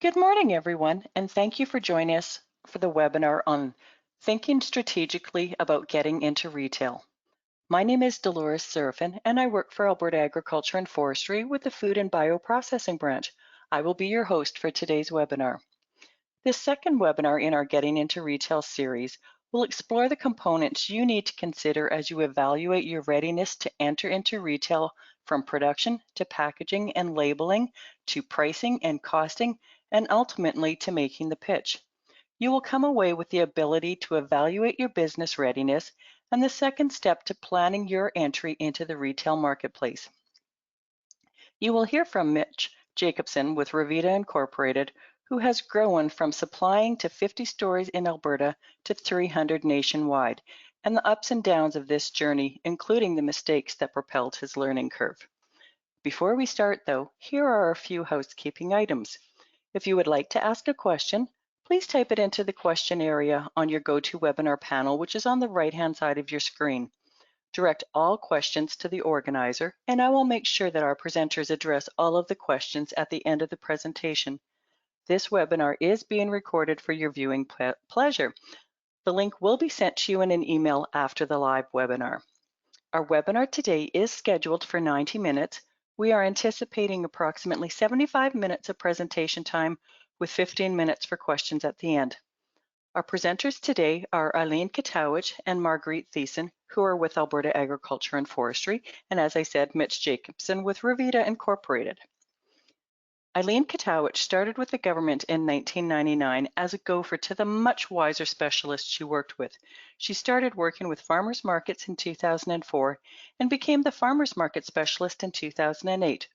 Good morning, everyone, and thank you for joining us for the webinar on thinking strategically about getting into retail. My name is Dolores Serafin, and I work for Alberta Agriculture and Forestry with the Food and Bioprocessing branch. I will be your host for today's webinar. This second webinar in our Getting into Retail series will explore the components you need to consider as you evaluate your readiness to enter into retail, from production to packaging and labeling to pricing and costing, and ultimately to making the pitch. You will come away with the ability to evaluate your business readiness and the second step to planning your entry into the retail marketplace. You will hear from Mitch Jacobson with Revita Incorporated, who has grown from supplying to 50 stores in Alberta to 300 nationwide, and the ups and downs of this journey, including the mistakes that propelled his learning curve. Before we start, though, here are a few housekeeping items. If you would like to ask a question, please type it into the question area on your GoToWebinar panel, which is on the right-hand side of your screen. Direct all questions to the organizer, and I will make sure that our presenters address all of the questions at the end of the presentation. This webinar is being recorded for your viewing pleasure. The link will be sent to you in an email after the live webinar. Our webinar today is scheduled for 90 minutes. We are anticipating approximately 75 minutes of presentation time with 15 minutes for questions at the end. Our presenters today are Eileen Katowich and Marguerite Thiessen, who are with Alberta Agriculture and Forestry, and as I said, Mitch Jacobson with Revita Incorporated. Eileen Katowich started with the government in 1999 as a gopher to the much wiser specialists she worked with. She started working with farmers markets in 2004 and became the farmers market specialist in 2008.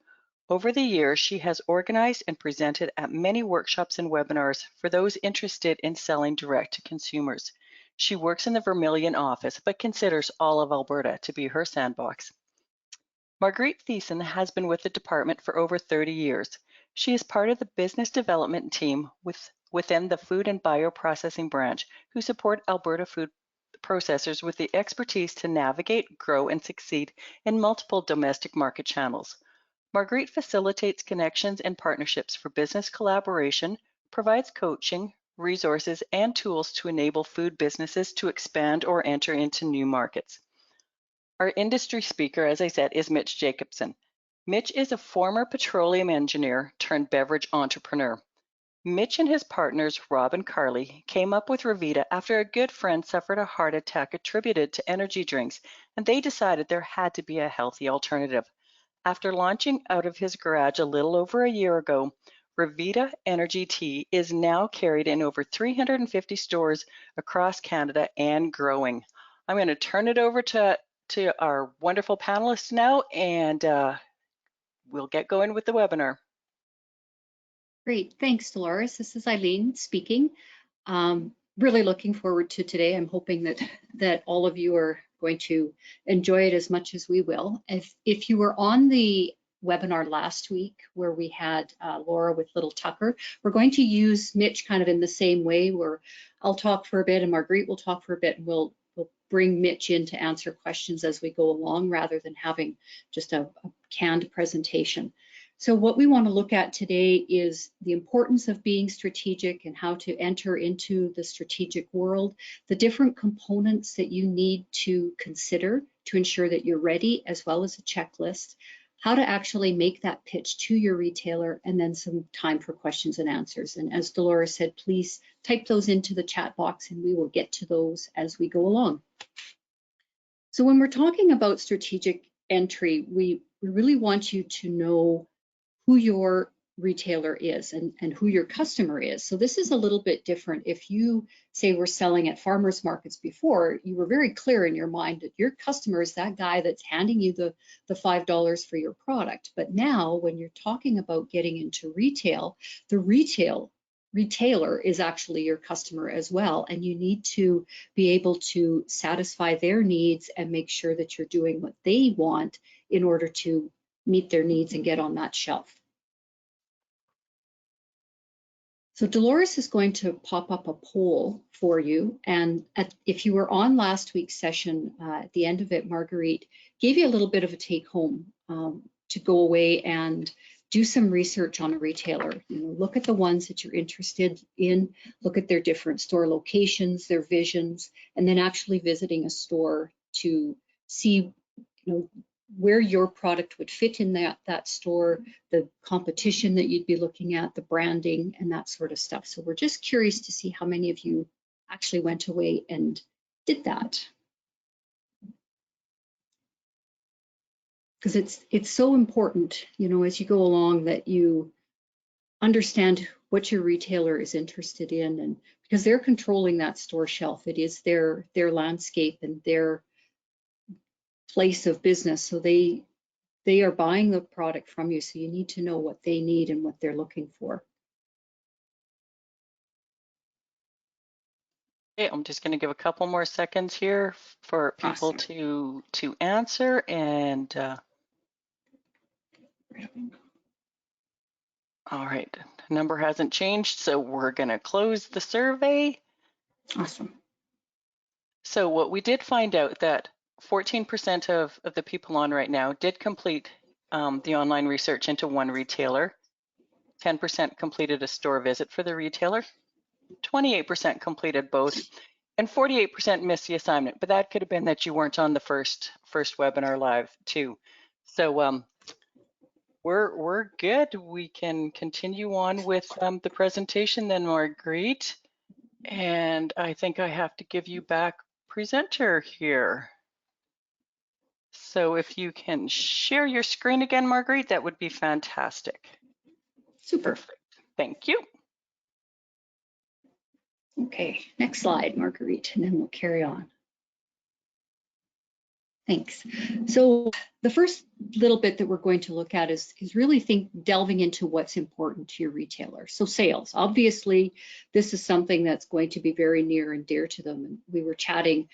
Over the years, she has organized and presented at many workshops and webinars for those interested in selling direct to consumers. She works in the Vermilion office, but considers all of Alberta to be her sandbox. Marguerite Thiessen has been with the department for over 30 years. She is part of the business development team within the Food and Bioprocessing branch, who support Alberta food processors with the expertise to navigate, grow, and succeed in multiple domestic market channels. Marguerite facilitates connections and partnerships for business collaboration, provides coaching, resources, and tools to enable food businesses to expand or enter into new markets. Our industry speaker, as I said, is Mitch Jacobson. Mitch is a former petroleum engineer turned beverage entrepreneur. Mitch and his partners, Rob and Carly, came up with Revita after a good friend suffered a heart attack attributed to energy drinks, and they decided there had to be a healthy alternative. After launching out of his garage a little over a year ago, Revita Energy Tea is now carried in over 350 stores across Canada and growing. I'm going to turn it over to our wonderful panelists now, and we'll get going with the webinar. Great, thanks, Dolores. This is Eileen speaking. Really looking forward to today. I'm hoping that all of you are going to enjoy it as much as we will. If you were on the webinar last week where we had Laura with Little Tucker, we're going to use Mitch kind of in the same way, where I'll talk for a bit and Marguerite will talk for a bit, and we'll bring Mitch in to answer questions as we go along, rather than having just a canned presentation. So what we want to look at today is the importance of being strategic and how to enter into the strategic world, the different components that you need to consider to ensure that you're ready, as well as a checklist, how to actually make that pitch to your retailer, and then some time for questions and answers. And as Dolores said, please type those into the chat box and we will get to those as we go along. So when we're talking about strategic entry, we really want you to know who your retailer is and who your customer is. So this is a little bit different. If you say were selling at farmers markets before, you were very clear in your mind that your customer is that guy that's handing you the $5 for your product. But now when you're talking about getting into retail, the retailer is actually your customer as well, and you need to be able to satisfy their needs and make sure that you're doing what they want in order to meet their needs and get on that shelf. So Dolores is going to pop up a poll for you, and if you were on last week's session, at the end of it, Marguerite gave you a little bit of a take home to go away and do some research on a retailer. You know, look at the ones that you're interested in, look at their different store locations, their visions, and then actually visiting a store to see, you know, where your product would fit in that store, the competition that you'd be looking at, the branding, and that sort of stuff. So we're just curious to see how many of you actually went away and did that. Because it's so important, you know, as you go along, that you understand what your retailer is interested in, and because they're controlling that store shelf, it is their landscape and their place of business. So they are buying the product from you, so you need to know what they need and what they're looking for. Okay, I'm just going to give a couple more seconds here for people Awesome. to answer, and all right, the number hasn't changed, so we're going to close the survey. Awesome. So what we did find out that 14% of the people on right now did complete the online research into one retailer. 10% completed a store visit for the retailer. 28% completed both, and 48% missed the assignment. But that could have been that you weren't on the first webinar live too. So we're good. We can continue on with the presentation then, Marguerite. And I think I have to give you back presenter here. So if you can share your screen again, Marguerite, that would be fantastic. Super. Perfect. Thank you. Okay, next slide, Marguerite, and then we'll carry on. Thanks. So the first little bit that we're going to look at is really delving into what's important to your retailer. So sales, obviously, this is something that's going to be very near and dear to them. And we were chatting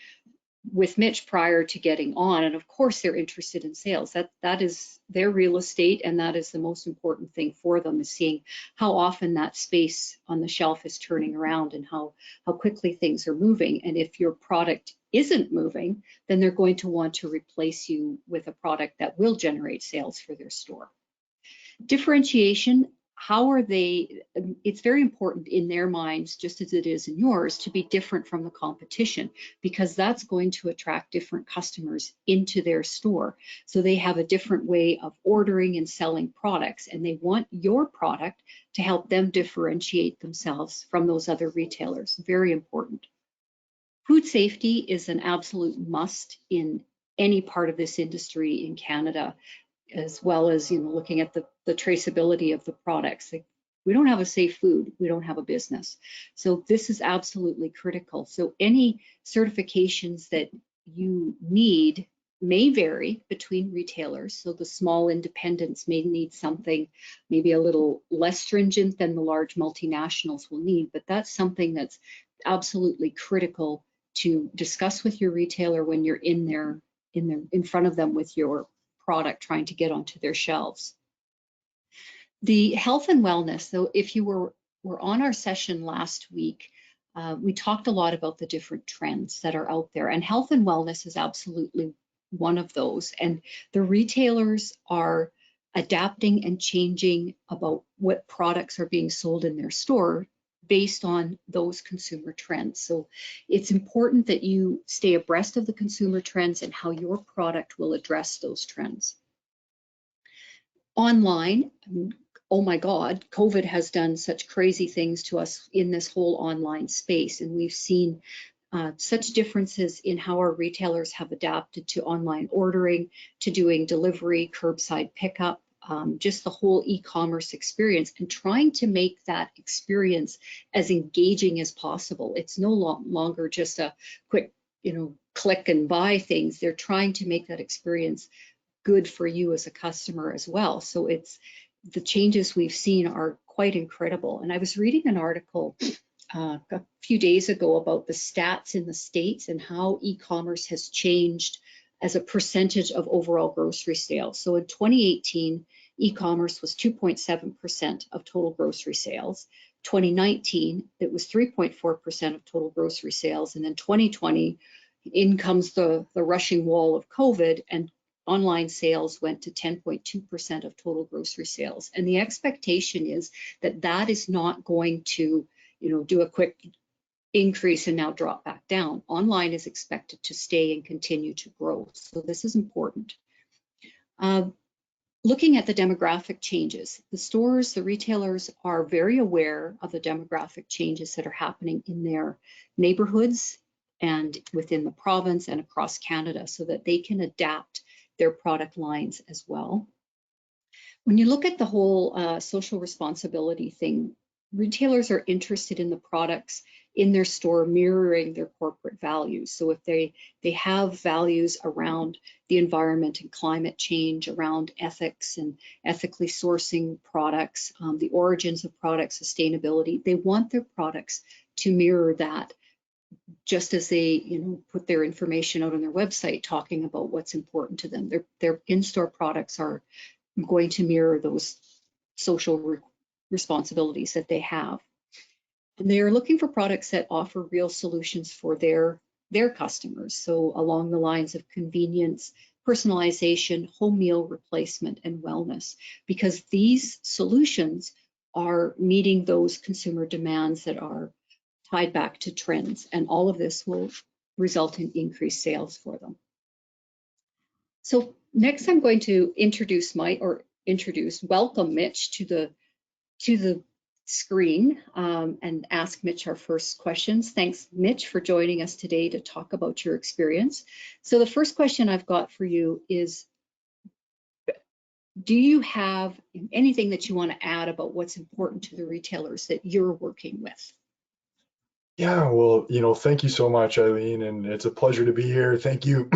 with Mitch prior to getting on, and of course they're interested in sales. That is their real estate, and that is the most important thing for them, is seeing how often that space on the shelf is turning around and how quickly things are moving. And if your product isn't moving, then they're going to want to replace you with a product that will generate sales for their store. Differentiation, how are they, it's very important in their minds, just as it is in yours, to be different from the competition, because that's going to attract different customers into their store. So they have a different way of ordering and selling products, and they want your product to help them differentiate themselves from those other retailers. Very important. Food safety is an absolute must in any part of this industry in Canada, as well as, you know, looking at the traceability of the products. Like, we don't have a safe food, we don't have a business. So this is absolutely critical. So any certifications that you need may vary between retailers. So the small independents may need something maybe a little less stringent than the large multinationals will need, but that's something that's absolutely critical to discuss with your retailer when you're in front of them with your product trying to get onto their shelves. The health and wellness, so if you were on our session last week, we talked a lot about the different trends that are out there, and health and wellness is absolutely one of those. And the retailers are adapting and changing about what products are being sold in their store based on those consumer trends. So it's important that you stay abreast of the consumer trends and how your product will address those trends. Online, oh my God, COVID has done such crazy things to us in this whole online space, and we've seen such differences in how our retailers have adapted to online ordering, to doing delivery, curbside pickup, just the whole e-commerce experience, and trying to make that experience as engaging as possible. It's no longer just a quick, you know, click and buy things. They're trying to make that experience good for you as a customer as well. So the changes we've seen are quite incredible. And I was reading an article a few days ago about the stats in the States and how e-commerce has changed as a percentage of overall grocery sales. So in 2018, e-commerce was 2.7% of total grocery sales. 2019, it was 3.4% of total grocery sales. And then 2020, in comes the rushing wall of COVID, and online sales went to 10.2% of total grocery sales. And the expectation is that that is not going to, do a quick increase and now drop back down. Online is expected to stay and continue to grow. So this is important. Looking at the demographic changes, the retailers are very aware of the demographic changes that are happening in their neighborhoods and within the province and across Canada so that they can adapt their product lines as well. When you look at the whole social responsibility thing, retailers are interested in the products in their store mirroring their corporate values. So if they have values around the environment and climate change, around ethics and ethically sourcing products, the origins of products, sustainability, they want their products to mirror that, just as they put their information out on their website talking about what's important to them. Their in-store products are going to mirror those social responsibilities that they have. And they are looking for products that offer real solutions for their customers. So along the lines of convenience, personalization, home meal replacement, and wellness, because these solutions are meeting those consumer demands that are tied back to trends. And all of this will result in increased sales for them. So next I'm going to welcome Mitch to the screen and ask Mitch our first questions. Thanks, Mitch, for joining us today to talk about your experience. So the first question I've got for you is, do you have anything that you want to add about what's important to the retailers that you're working with? Yeah, well, thank you so much, Eileen, and it's a pleasure to be here. Thank you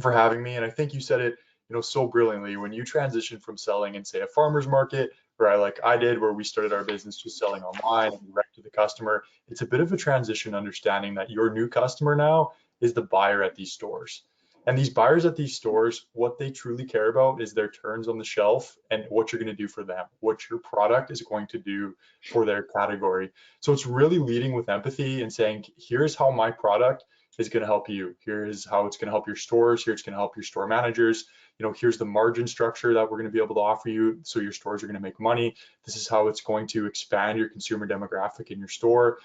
for having me. And I think you said it, so brilliantly. When you transition from selling in, say, a farmer's market, or like I did, where we started our business just selling online and direct to the customer, it's a bit of a transition understanding that your new customer now is the buyer at these stores. And these buyers at these stores, what they truly care about is their turns on the shelf and what you're going to do for them, what your product is going to do for their category. So it's really leading with empathy and saying, here's how my product is going to help you. Here's how it's going to help your stores. Here's going to help your store managers. Here's the margin structure that we're going to be able to offer you so your stores are going to make money. This is how it's going to expand your consumer demographic in your store.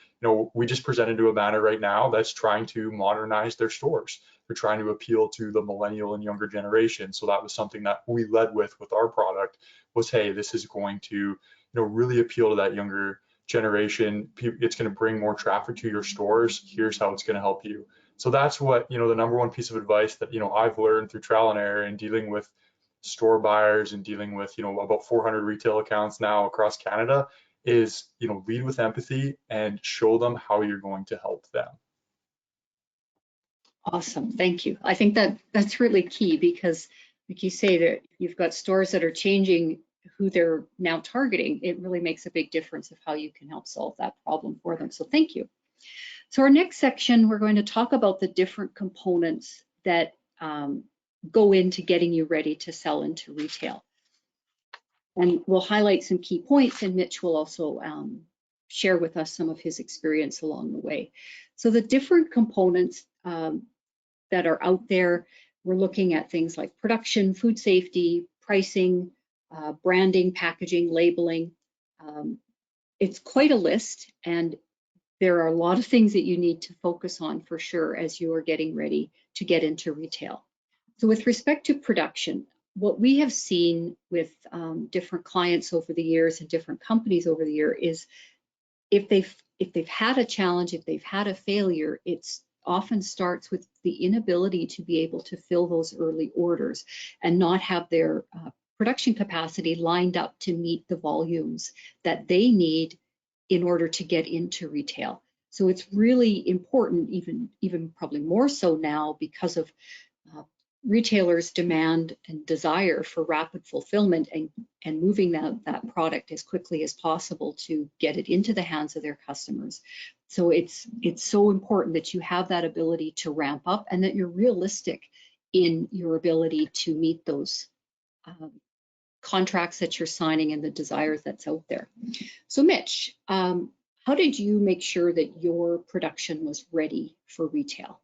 We just presented to a banner right now that's trying to modernize their stores. They're trying to appeal to the millennial and younger generation. So that was something that we led with our product was, hey, this is going to really appeal to that younger generation. It's going to bring more traffic to your stores. Here's how it's going to help you. So that's what, the number one piece of advice that, I've learned through trial and error and dealing with store buyers and dealing with, about 400 retail accounts now across Canada is, lead with empathy and show them how you're going to help them. Awesome, thank you. I think that's really key because, like you say, that you've got stores that are changing who they're now targeting. It really makes a big difference of how you can help solve that problem for them. So thank you. So our next section, we're going to talk about the different components that go into getting you ready to sell into retail. And we'll highlight some key points, and Mitch will also share with us some of his experience along the way. So the different components that are out there, we're looking at things like production, food safety, pricing, branding, packaging, labeling. It's quite a list, and there are a lot of things that you need to focus on for sure as you are getting ready to get into retail. So with respect to production, what we have seen with different clients over the years and different companies over the year is if they've had a challenge, if they've had a failure, it's often starts with the inability to be able to fill those early orders and not have their production capacity lined up to meet the volumes that they need in order to get into retail. So it's really important, even probably more so now because of retailers' demand and desire for rapid fulfillment and moving that product as quickly as possible to get it into the hands of their customers. So it's so important that you have that ability to ramp up and that you're realistic in your ability to meet those contracts that you're signing and the desires that's out there. So Mitch, how did you make sure that your production was ready for retail?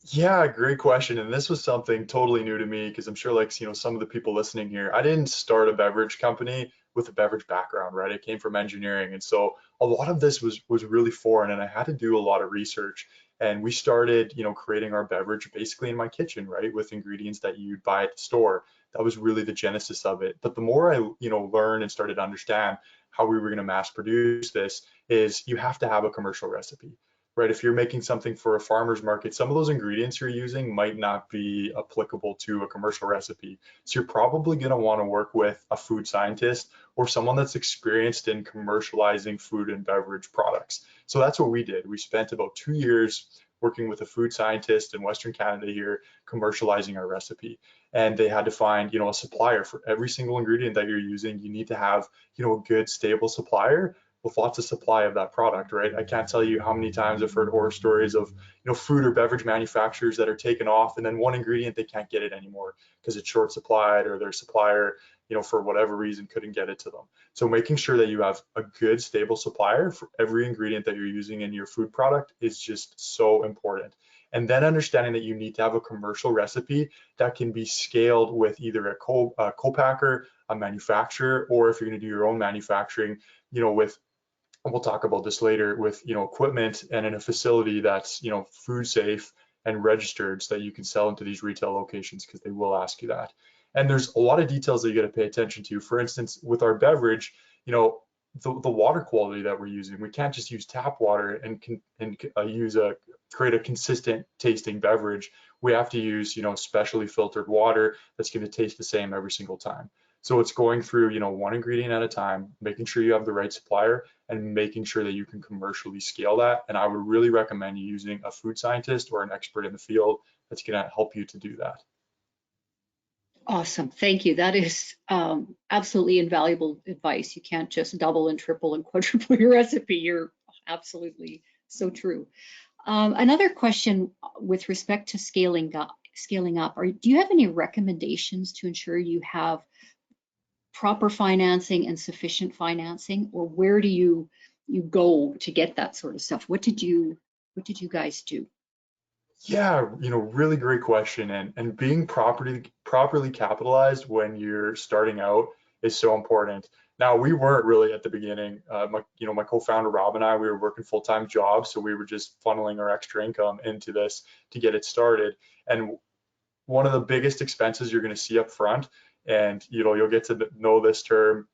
Yeah, great question. And this was something totally new to me because I'm sure, like, some of the people listening here, I didn't start a beverage company with a beverage background, right? I came from engineering. And so a lot of this was really foreign and I had to do a lot of research. And we started, creating our beverage basically in my kitchen, right? With ingredients that you'd buy at the store. That was really the genesis of it. But the more I, learned and started to understand how we were going to mass produce this, is you have to have a commercial recipe, right? If you're making something for a farmer's market, some of those ingredients you're using might not be applicable to a commercial recipe. So you're probably going to want to work with a food scientist or someone that's experienced in commercializing food and beverage products. So that's what we did. We spent about 2 years working with a food scientist in Western Canada here, commercializing our recipe. And they had to find, a supplier for every single ingredient that you're using. You need to have, a good, stable supplier with lots of supply of that product, right? I can't tell you how many times I've heard horror stories of, food or beverage manufacturers that are taken off and then one ingredient they can't get it anymore because it's short supplied or their supplier, for whatever reason couldn't get it to them. So making sure that you have a good stable supplier for every ingredient that you're using in your food product is just so important. And then understanding that you need to have a commercial recipe that can be scaled with either a co-packer, a manufacturer, or if you're going to do your own manufacturing, with we'll talk about this later with equipment and in a facility that's food safe and registered so that you can sell into these retail locations because they will ask you that. And there's a lot of details that you got to pay attention to. For instance, with our beverage, the water quality that we're using, we can't just use tap water and create a consistent tasting beverage. We have to use specially filtered water that's going to taste the same every single time. So it's going through one ingredient at a time, making sure you have the right supplier and making sure that you can commercially scale that. And I would really recommend you using a food scientist or an expert in the field that's going to help you to do that. Awesome. Thank you. That is absolutely invaluable advice. You can't just double and triple and quadruple your recipe. You're absolutely so true. Another question with respect to scaling up, do you have any recommendations to ensure you have proper financing and sufficient financing, or where do you go to get that sort of stuff? What did you guys do? Yeah, really great question. And being properly capitalized when you're starting out is so important. Now, we weren't really at the beginning. My co-founder Rob and I, we were working full-time jobs, so we were just funneling our extra income into this to get it started. And one of the biggest expenses you're going to see up front, and you'll get to know this term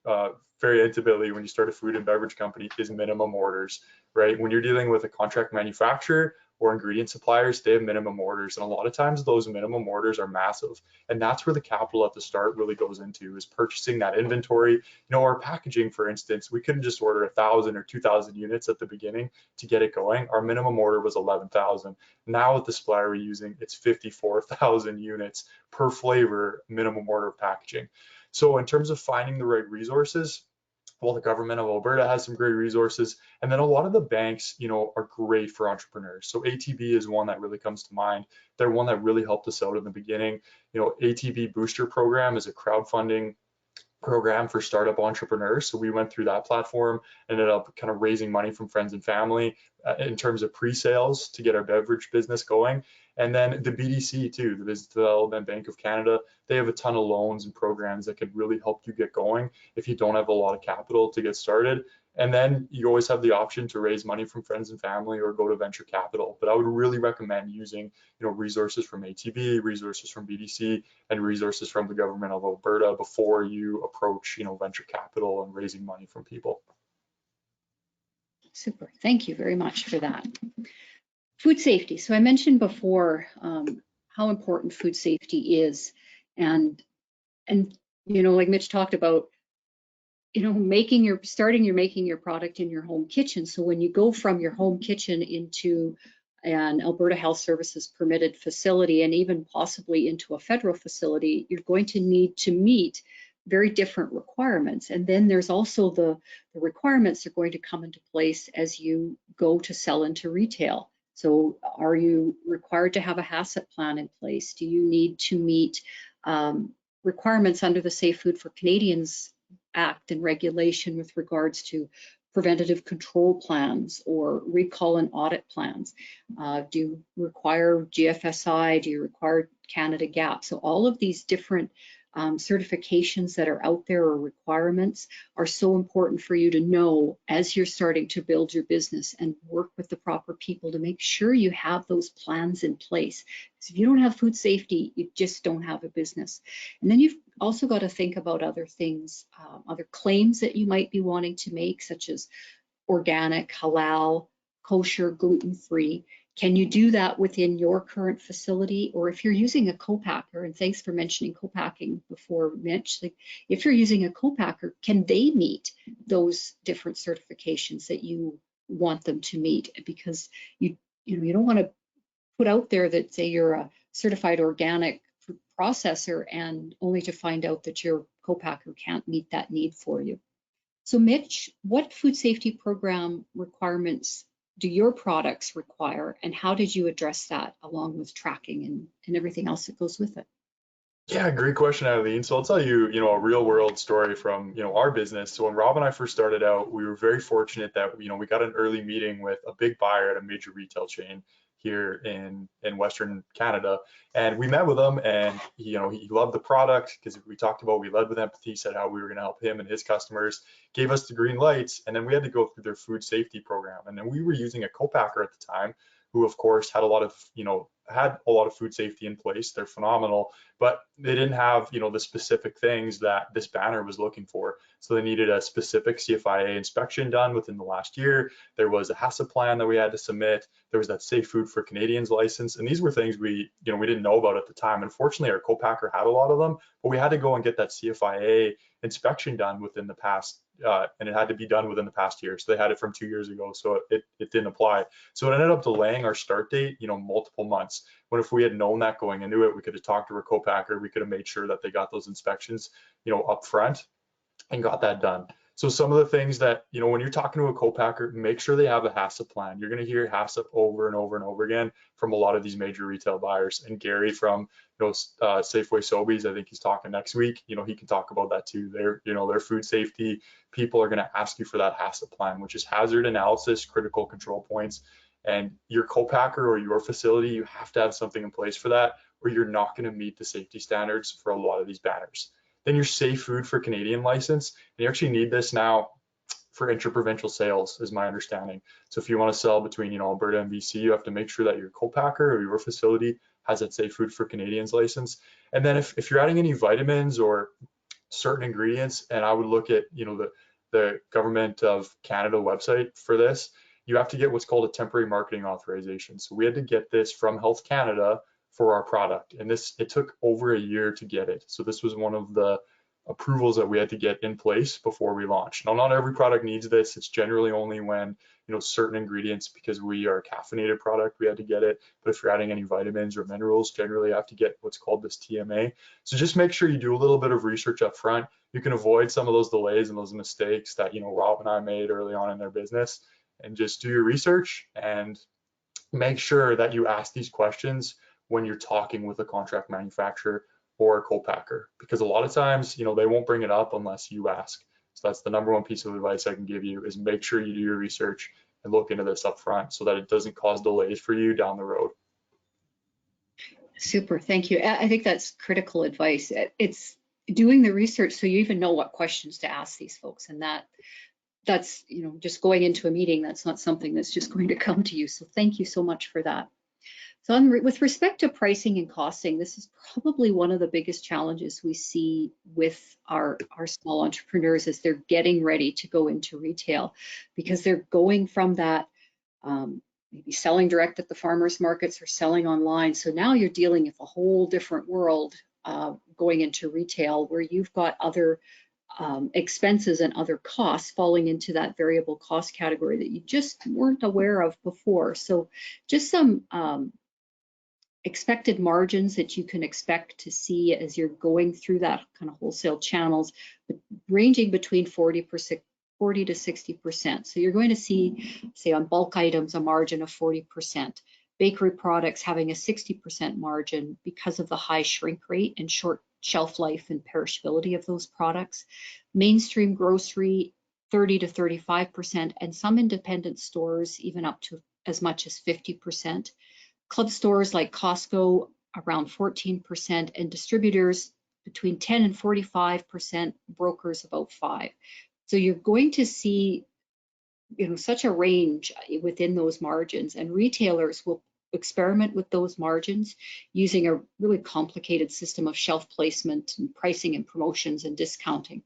very intimately when you start a food and beverage company, is minimum orders, right? When you're dealing with a contract manufacturer or ingredient suppliers, they have minimum orders, and a lot of times those minimum orders are massive, and that's where the capital at the start really goes into, is purchasing that inventory. Our packaging, for instance, we couldn't just order 1,000 or 2,000 units at the beginning to get it going. Our minimum order was 11,000. Now with the supplier we're using, it's 54,000 units per flavor minimum order of packaging. So in terms of finding the right resources, well, the government of Alberta has some great resources, and then a lot of the banks, are great for entrepreneurs. So ATB is one that really comes to mind. They're one that really helped us out in the beginning. ATB Booster Program is a crowdfunding program for startup entrepreneurs. So we went through that platform, ended up kind of raising money from friends and family in terms of pre-sales to get our beverage business going. And then the BDC too, the Business Development Bank of Canada, they have a ton of loans and programs that could really help you get going if you don't have a lot of capital to get started. And then you always have the option to raise money from friends and family or go to venture capital. But I would really recommend using, resources from ATB, resources from BDC, and resources from the government of Alberta before you approach, venture capital and raising money from people. Super. Thank you very much for that. Food safety. So I mentioned before how important food safety is, and like Mitch talked about, making your product in your home kitchen. So when you go from your home kitchen into an Alberta Health Services permitted facility and even possibly into a federal facility, you're going to need to meet very different requirements. And then there's also the requirements are going to come into place as you go to sell into retail. So are you required to have a HACCP plan in place? Do you need to meet requirements under the Safe Food for Canadians Act and regulation with regards to preventative control plans or recall and audit plans? Do you require GFSI? Do you require Canada GAP? So all of these different certifications that are out there or requirements are so important for you to know as you're starting to build your business and work with the proper people to make sure you have those plans in place. Because if you don't have food safety, you just don't have a business. And then you've also got to think about other things, other claims that you might be wanting to make, such as organic, halal, kosher, gluten-free. Can you do that within your current facility? Or if you're using a co-packer, and thanks for mentioning co-packing before, Mitch, like if you're using a co-packer, can they meet those different certifications that you want them to meet? Because you don't want to put out there that, say, you're a certified organic processor and only to find out that your co-packer can't meet that need for you. So Mitch, what food safety program requirements do your products require, and how did you address that along with tracking and everything else that goes with it? Yeah, great question, Eileen. So I'll tell you, a real world story from, our business. So when Rob and I first started out, we were very fortunate that, we got an early meeting with a big buyer at a major retail chain here in Western Canada. And we met with him, and he loved the product because we talked about, we led with empathy, said how we were going to help him and his customers, gave us the green lights, and then we had to go through their food safety program. And then we were using a co-packer at the time, who of course had a lot of food safety in place. They're phenomenal, but they didn't have, the specific things that this banner was looking for. So they needed a specific CFIA inspection done within the last year. There was a HACCP plan that we had to submit. There was that Safe Food for Canadians license. And these were things we didn't know about at the time. Unfortunately, our co-packer had a lot of them, but we had to go and get that CFIA inspection done within the past, and it had to be done within the past year. So they had it from 2 years ago, so it didn't apply. So it ended up delaying our start date, multiple months. When if we had known that going into it, we could have talked to our co-packer, we could have made sure that they got those inspections, up front and got that done. So some of the things that, when you're talking to a co-packer, make sure they have a HACCP plan. You're going to hear HACCP over and over and over again from a lot of these major retail buyers. And Gary from, Safeway Sobeys, I think he's talking next week. He can talk about that too. Their food safety people are going to ask you for that HACCP plan, which is hazard analysis, critical control points. And your co-packer or your facility, you have to have something in place for that, or you're not going to meet the safety standards for a lot of these banners. Then your Safe Food for Canadian license, and you actually need this now for inter-provincial sales, is my understanding. So if you want to sell between, Alberta and BC, you have to make sure that your co-packer or your facility has that Safe Food for Canadians license. And then if you're adding any vitamins or certain ingredients, and I would look at, the Government of Canada website for this, you have to get what's called a temporary marketing authorization. So we had to get this from Health Canada for our product, and it took over a year to get it. So this was one of the approvals that we had to get in place before we launched. Now, not every product needs this. It's generally only when, certain ingredients, because we are a caffeinated product, we had to get it. But if you're adding any vitamins or minerals, generally you have to get what's called this TMA. So just make sure you do a little bit of research up front. You can avoid some of those delays and those mistakes that, Rob and I made early on in their business, and just do your research and make sure that you ask these questions when you're talking with a contract manufacturer or a co-packer, because a lot of times, they won't bring it up unless you ask. So that's the number one piece of advice I can give you, is make sure you do your research and look into this up front so that it doesn't cause delays for you down the road. Super, thank you. I think that's critical advice. It's doing the research so you even know what questions to ask these folks, and that's just going into a meeting, that's not something that's just going to come to you. So thank you so much for that. So with respect to pricing and costing, this is probably one of the biggest challenges we see with our small entrepreneurs as they're getting ready to go into retail, because they're going from that maybe selling direct at the farmers markets or selling online. So now you're dealing with a whole different world going into retail, where you've got other expenses and other costs falling into that variable cost category that you just weren't aware of before. So just some expected margins that you can expect to see as you're going through that kind of wholesale channels, but ranging between 40 to 60%. So you're going to see, say, on bulk items, a margin of 40%. Bakery products having a 60% margin because of the high shrink rate and short shelf life and perishability of those products. Mainstream grocery 30 to 35%, and some independent stores even up to as much as 50%. Club stores like Costco around 14%, and distributors between 10 and 45%, brokers about 5%. So you're going to see, such a range within those margins, and retailers will experiment with those margins using a really complicated system of shelf placement and pricing and promotions and discounting.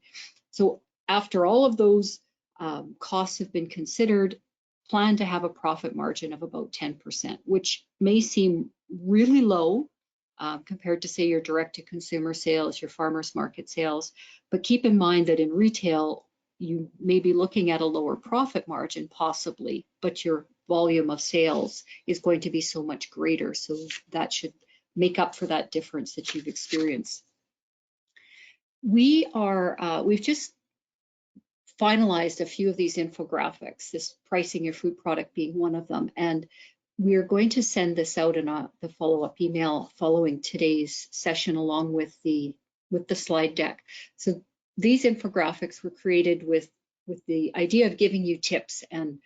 So after all of those costs have been considered, plan to have a profit margin of about 10%, which may seem really low compared to, say, your direct-to-consumer sales, your farmers market sales. But keep in mind that in retail, you may be looking at a lower profit margin possibly, but your volume of sales is going to be so much greater. So that should make up for that difference that you've experienced. We've just finalized a few of these infographics, this pricing your food product being one of them. And we're going to send this out in the follow-up email following today's session, along with the slide deck. So these infographics were created with the idea of giving you tips, and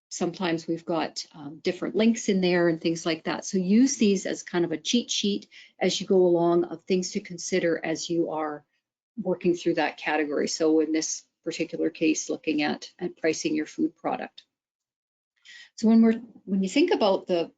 sometimes we've got different links in there and things like that. So use these as kind of a cheat sheet as you go along of things to consider as you are working through that category. So in this particular case, looking at pricing your food product. So when you think about the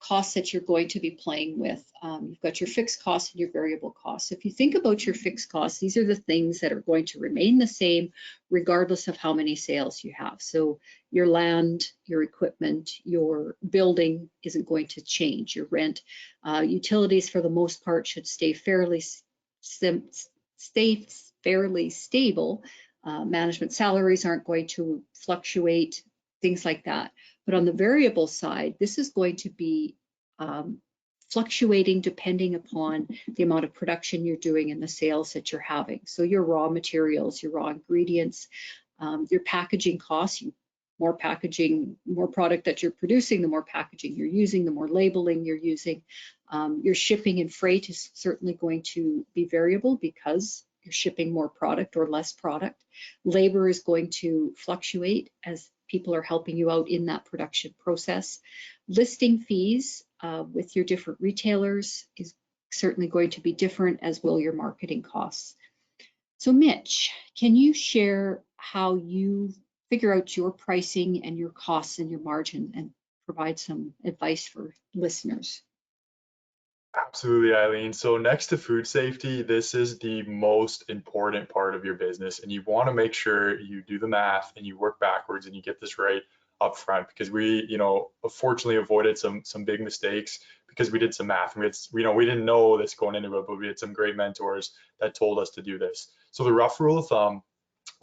costs that you're going to be playing with, you've got your fixed costs and your variable costs. If you think about your fixed costs, these are the things that are going to remain the same regardless of how many sales you have. So your land, your equipment, your building isn't going to change. Your rent, utilities for the most part should stay fairly stable. Management salaries aren't going to fluctuate, things like that. But on the variable side, this is going to be fluctuating depending upon the amount of production you're doing and the sales that you're having. So your raw materials, your raw ingredients, your packaging costs, more packaging, more product that you're producing, the more packaging you're using, the more labeling you're using. Your shipping and freight is certainly going to be variable because you're shipping more product or less product. Labor is going to fluctuate as people are helping you out in that production process. Listing fees with your different retailers is certainly going to be different, as will your marketing costs. So Mitch, can you share how you figure out your pricing and your costs and your margin, and provide some advice for listeners? Absolutely, Eileen. So next to food safety, this is the most important part of your business, and you want to make sure you do the math and you work backwards and you get this right up front, because we, fortunately avoided some big mistakes because we did some math. We didn't know this going into it, but we had some great mentors that told us to do this. So the rough rule of thumb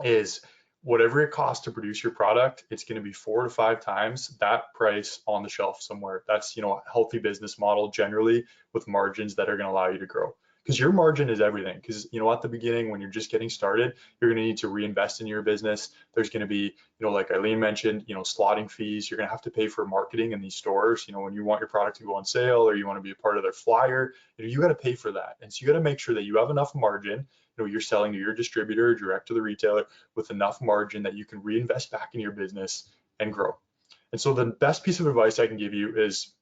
is whatever it costs to produce your product, it's going to be 4 to 5 times that price on the shelf somewhere. That's, a healthy business model generally with margins that are going to allow you to grow. Because your margin is everything. Because, at the beginning, when you're just getting started, you're going to need to reinvest in your business. There's going to be, like Eileen mentioned, slotting fees. You're going to have to pay for marketing in these stores. When you want your product to go on sale or you want to be a part of their flyer, you got to pay for that. And so you got to make sure that you have enough margin. You're selling to your distributor, direct to the retailer, with enough margin that you can reinvest back in your business and grow. And so the best piece of advice I can give you is,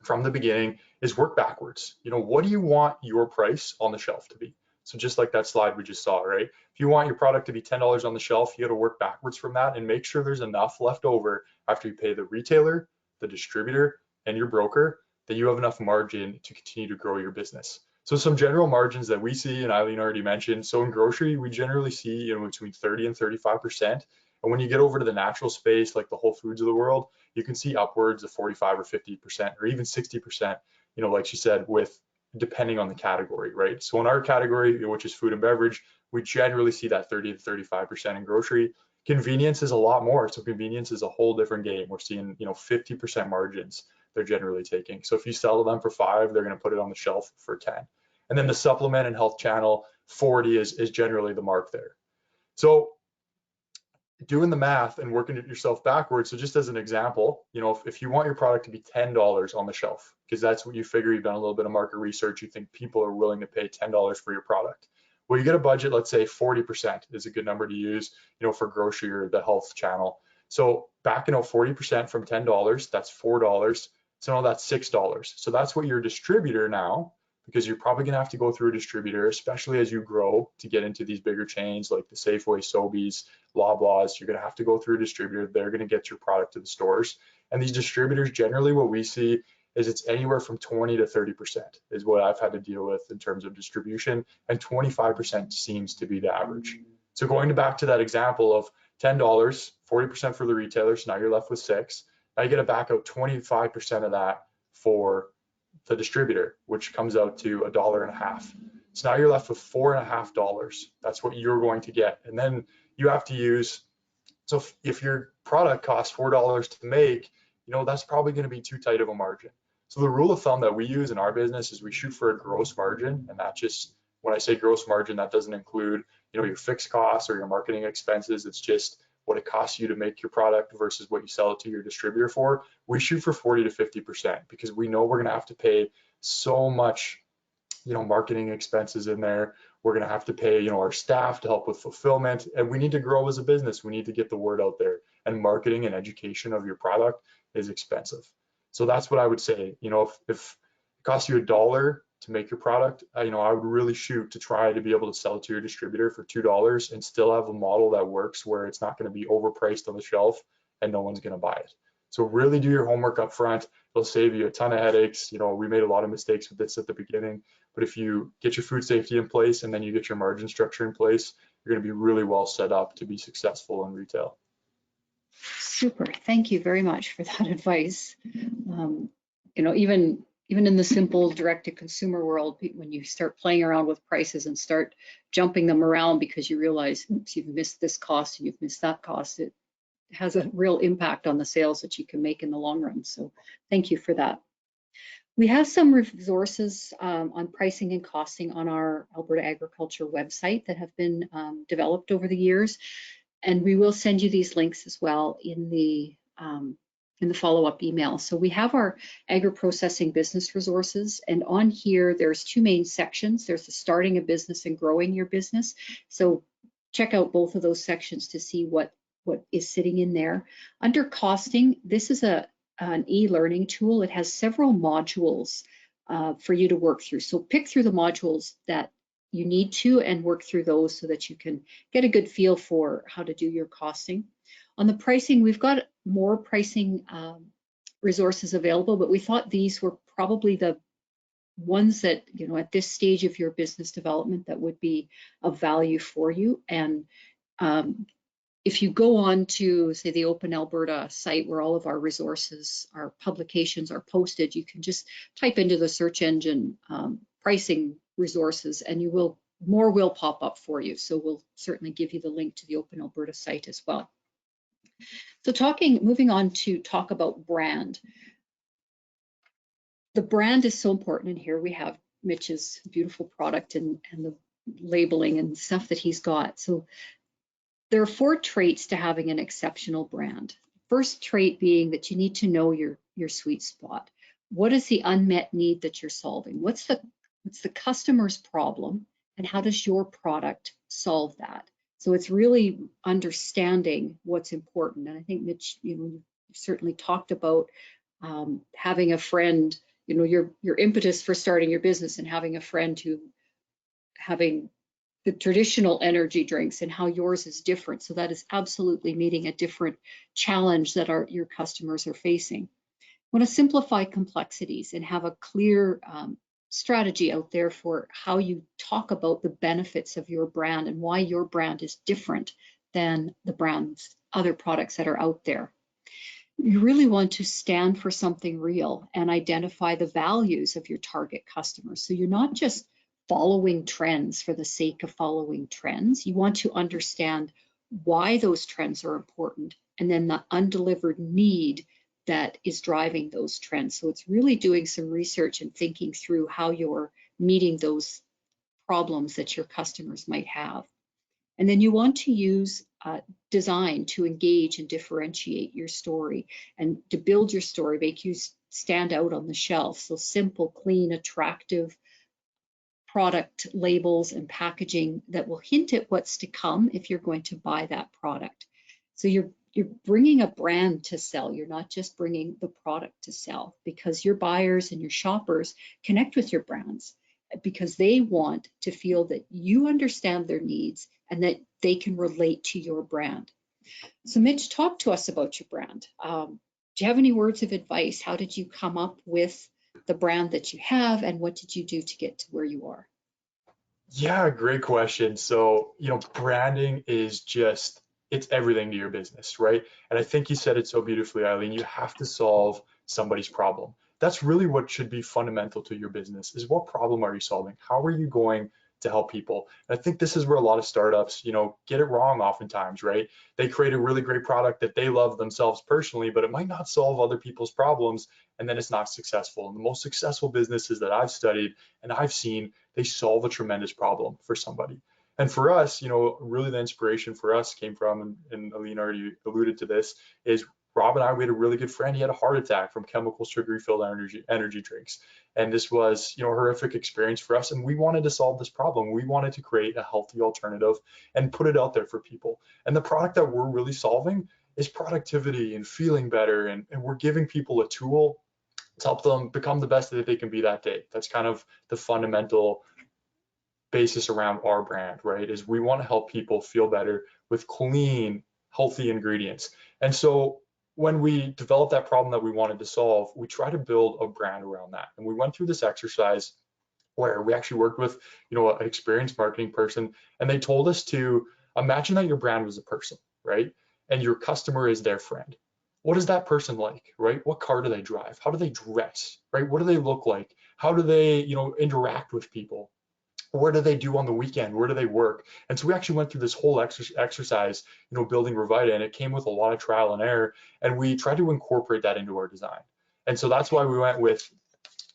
from the beginning, is work backwards. What do you want your price on the shelf to be? So just like that slide we just saw, right? If you want your product to be $10 on the shelf, you got to work backwards from that and make sure there's enough left over after you pay the retailer, the distributor, and your broker, that you have enough margin to continue to grow your business. So some general margins that we see, and Eileen already mentioned, so in grocery, we generally see between 30 and 35%. And when you get over to the natural space, like the Whole Foods of the world, you can see upwards of 45 or 50%, or even 60%, like she said, with depending on the category, right? So in our category, which is food and beverage, we generally see that 30 to 35% in grocery. Convenience is a lot more. So convenience is a whole different game. We're seeing, 50% margins they're generally taking. So if you sell to them for 5, they're going to put it on the shelf for 10. And then the supplement and health channel, 40 is generally the mark there. So doing the math and working it yourself backwards. So just as an example, if you want your product to be $10 on the shelf, because that's what you figure, you've done a little bit of market research, you think people are willing to pay $10 for your product. Well, you get a budget, let's say 40% is a good number to use, for grocery or the health channel. So backing out 40% from $10, that's $4. So now that's $6. So that's what your distributor now, because you're probably gonna have to go through a distributor, especially as you grow to get into these bigger chains like the Safeway, Sobeys, Loblaws. You're gonna have to go through a distributor. They're gonna get your product to the stores. And these distributors, generally what we see is it's anywhere from 20 to 30% is what I've had to deal with in terms of distribution, and 25% seems to be the average. So going back to that example of $10, 40% for the retailers, now you're left with $6. Now you get to back out 25% of that for the distributor, which comes out to $1.50. So now you're left with $4.50. That's what you're going to get. And then you have to use, so if your product costs $4 to make, that's probably going to be too tight of a margin. So the rule of thumb that we use in our business is we shoot for a gross margin, and that just, when I say gross margin, that doesn't include, your fixed costs or your marketing expenses. It's just what it costs you to make your product versus what you sell it to your distributor for. We shoot for 40 to 50% because we know we're going to have to pay so much, marketing expenses in there. We're going to have to pay, our staff to help with fulfillment, and we need to grow as a business. We need to get the word out there, and marketing and education of your product is expensive. So that's what I would say. If it costs you $1 to make your product, I would really shoot to try to be able to sell it to your distributor for $2 and still have a model that works where it's not going to be overpriced on the shelf and no one's going to buy it. So really do your homework up front. It'll save you a ton of headaches. We made a lot of mistakes with this at the beginning, but if you get your food safety in place and then you get your margin structure in place, you're going to be really well set up to be successful in retail. Super. Thank you very much for that advice. Even in the simple direct-to-consumer world, when you start playing around with prices and start jumping them around because you realize, oops, you've missed this cost and you've missed that cost, it has a real impact on the sales that you can make in the long run. So thank you for that. We have some resources on pricing and costing on our Alberta Agriculture website that have been developed over the years. And we will send you these links as well in the follow-up email. So we have our agri-processing business resources, and on here there's two main sections. There's the starting a business and growing your business. So check out both of those sections to see what is sitting in there. Under costing, this is an e-learning tool. It has several modules for you to work through. So pick through the modules that you need to and work through those so that you can get a good feel for how to do your costing. On the pricing, we've got more pricing resources available, but we thought these were probably the ones that, at this stage of your business development that would be of value for you. And if you go on to, say, the Open Alberta site where all of our resources, our publications are posted, you can just type into the search engine pricing resources and more will pop up for you. So we'll certainly give you the link to the Open Alberta site as well. So moving on to talk about brand. The brand is so important, and here we have Mitch's beautiful product and the labeling and stuff that he's got. So there are 4 traits to having an exceptional brand. First trait being that you need to know your sweet spot. What is the unmet need that you're solving? What's the customer's problem, and how does your product solve that? So it's really understanding what's important. And I think, Mitch, you certainly talked about having a friend, your impetus for starting your business and having a friend having the traditional energy drinks and how yours is different. So that is absolutely meeting a different challenge that your customers are facing. Want to simplify complexities and have a clear strategy out there for how you talk about the benefits of your brand and why your brand is different than the brand's other products that are out there. You really want to stand for something real and identify the values of your target customers. So you're not just following trends for the sake of following trends. You want to understand why those trends are important and then the undelivered need that is driving those trends. So it's really doing some research and thinking through how you're meeting those problems that your customers might have. And then you want to use design to engage and differentiate your story and to build your story, make you stand out on the shelf. So simple, clean, attractive product labels and packaging that will hint at what's to come if you're going to buy that product. So you're bringing a brand to sell. You're not just bringing the product to sell, because your buyers and your shoppers connect with your brands because they want to feel that you understand their needs and that they can relate to your brand. So Mitch, talk to us about your brand. Do you have any words of advice? How did you come up with the brand that you have, and what did you do to get to where you are? Yeah, great question. So, branding is just, it's everything to your business, right? And I think you said it so beautifully, Eileen. You have to solve somebody's problem. That's really what should be fundamental to your business, is what problem are you solving? How are you going to help people? And I think this is where a lot of startups, get it wrong oftentimes, right? They create a really great product that they love themselves personally, but it might not solve other people's problems, and then it's not successful. And the most successful businesses that I've studied and I've seen, they solve a tremendous problem for somebody. And for us, really the inspiration for us came from, and Aline already alluded to this, is Rob and I, we had a really good friend. He had a heart attack from chemical sugary filled energy drinks. And this was, a horrific experience for us. And we wanted to solve this problem. We wanted to create a healthy alternative and put it out there for people. And the product that we're really solving is productivity and feeling better. And we're giving people a tool to help them become the best that they can be that day. That's kind of the fundamental basis around our brand, right? Is we want to help people feel better with clean, healthy ingredients. And so when we developed that problem that we wanted to solve, we tried to build a brand around that. And we went through this exercise where we actually worked with, an experienced marketing person, and they told us to imagine that your brand was a person, right? And your customer is their friend. What is that person like, right? What car do they drive? How do they dress, right? What do they look like? How do they, interact with people? What do they do on the weekend? Where do they work? And so we actually went through this whole exercise, building Revita, and it came with a lot of trial and error, and we tried to incorporate that into our design. And so that's why we went with,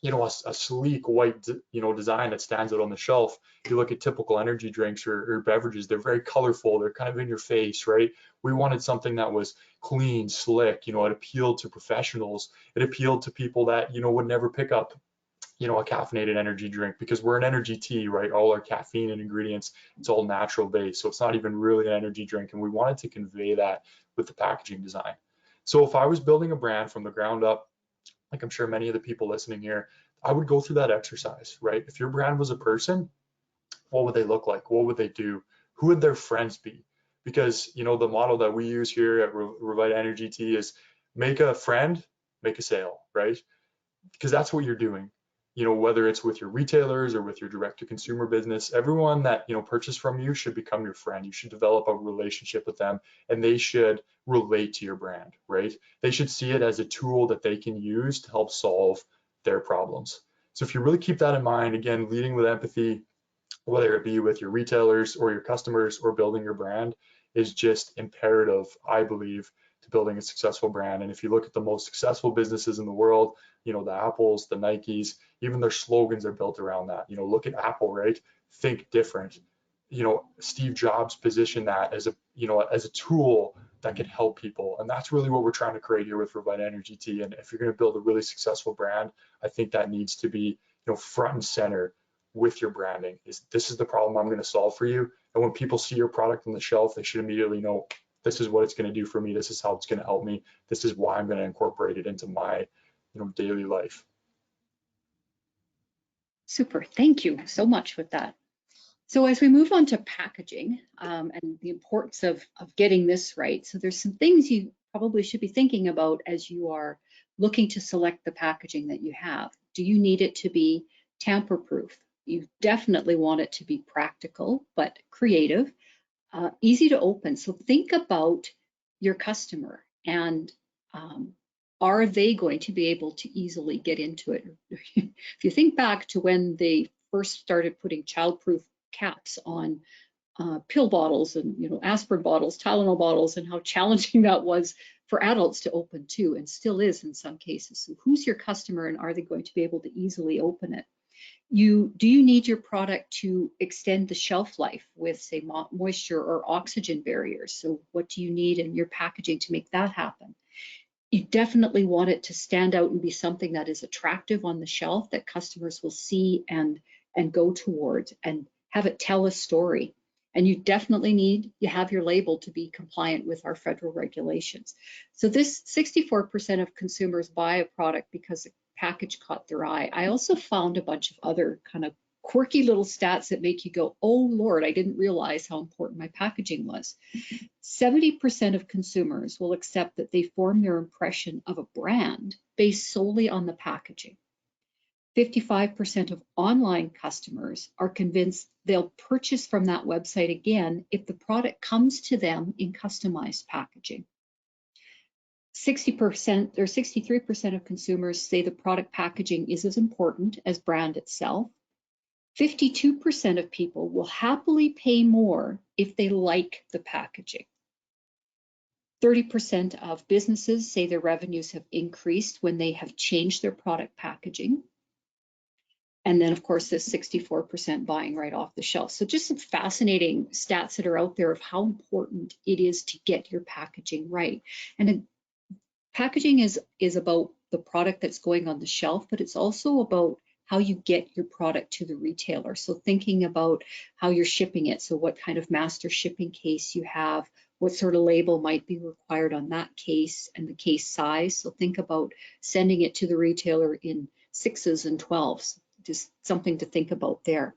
a sleek white, design that stands out on the shelf. If you look at typical energy drinks or beverages, they're very colorful. They're kind of in your face, right? We wanted something that was clean, slick. It appealed to professionals. It appealed to people that, would never pick up, a caffeinated energy drink, because we're an energy tea, right? All our caffeine and ingredients, it's all natural based. So it's not even really an energy drink. And we wanted to convey that with the packaging design. So if I was building a brand from the ground up, like I'm sure many of the people listening here, I would go through that exercise, right? If your brand was a person, what would they look like? What would they do? Who would their friends be? Because, the model that we use here at Revita Energy Tea is make a friend, make a sale, right? Because that's what you're doing. Whether it's with your retailers or with your direct to consumer business, everyone that, purchase from you should become your friend. You should develop a relationship with them, and they should relate to your brand, right? They should see it as a tool that they can use to help solve their problems. So if you really keep that in mind, again, leading with empathy, whether it be with your retailers or your customers or building your brand, is just imperative, I believe, to building a successful brand. And if you look at the most successful businesses in the world, the Apples, the Nikes, even their slogans are built around that. Look at Apple, right? Think different. Steve Jobs positioned that as a tool that can help people. And that's really what we're trying to create here with Revita Energy Tea. And if you're going to build a really successful brand, I think that needs to be, front and center with your branding. This is the problem I'm going to solve for you. And when people see your product on the shelf, they should immediately know, this is what it's going to do for me. This is how it's going to help me. This is why I'm going to incorporate it into my, daily life. Super, thank you so much with that. So as we move on to packaging and the importance of getting this right, so there's some things you probably should be thinking about as you are looking to select the packaging that you have. Do you need it to be tamper-proof? You definitely want it to be practical, but creative, easy to open. So think about your customer and are they going to be able to easily get into it? If you think back to when they first started putting child-proof caps on pill bottles and aspirin bottles, Tylenol bottles, and how challenging that was for adults to open too, and still is in some cases. So who's your customer, and are they going to be able to easily open it? Do you need your product to extend the shelf life with, say, moisture or oxygen barriers? So what do you need in your packaging to make that happen? You definitely want it to stand out and be something that is attractive on the shelf that customers will see and and go towards and have it tell a story. And you definitely need, you have your label to be compliant with our federal regulations. So this 64% of consumers buy a product because the package caught their eye. I also found a bunch of other kind of quirky little stats that make you go, oh Lord, I didn't realize how important my packaging was. 70% of consumers will accept that they form their impression of a brand based solely on the packaging. 55% of online customers are convinced they'll purchase from that website again if the product comes to them in customized packaging. 60% or 63% of consumers say the product packaging is as important as brand itself. 52% of people will happily pay more if they like the packaging. 30% of businesses say their revenues have increased when they have changed their product packaging. And then, of course, there's 64% buying right off the shelf. So just some fascinating stats that are out there of how important it is to get your packaging right. And packaging is about the product that's going on the shelf, but it's also about how you get your product to the retailer. So thinking about how you're shipping it. So what kind of master shipping case you have, what sort of label might be required on that case and the case size. So think about sending it to the retailer in 6s and 12s. Just something to think about there.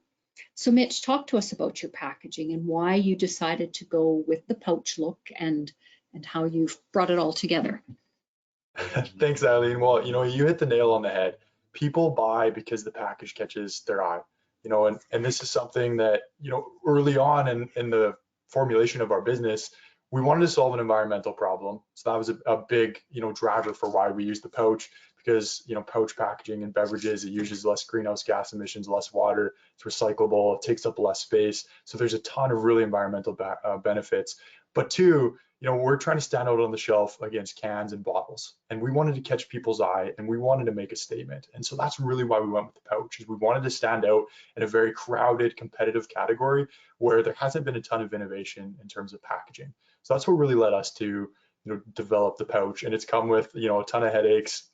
So Mitch, talk to us about your packaging and why you decided to go with the pouch look and how you've brought it all together. Thanks, Eileen. Well, you hit the nail on the head. People buy because the package catches their eye, and this is something that, early on in the formulation of our business, we wanted to solve an environmental problem. So that was a big, driver for why we use the pouch, because, pouch packaging in beverages, it uses less greenhouse gas emissions, less water, it's recyclable, it takes up less space. So there's a ton of really environmental benefits. But two, we're trying to stand out on the shelf against cans and bottles, and we wanted to catch people's eye and we wanted to make a statement. And so that's really why we went with the pouch, is we wanted to stand out in a very crowded, competitive category where there hasn't been a ton of innovation in terms of packaging. So that's what really led us to, develop the pouch, and it's come with, a ton of headaches.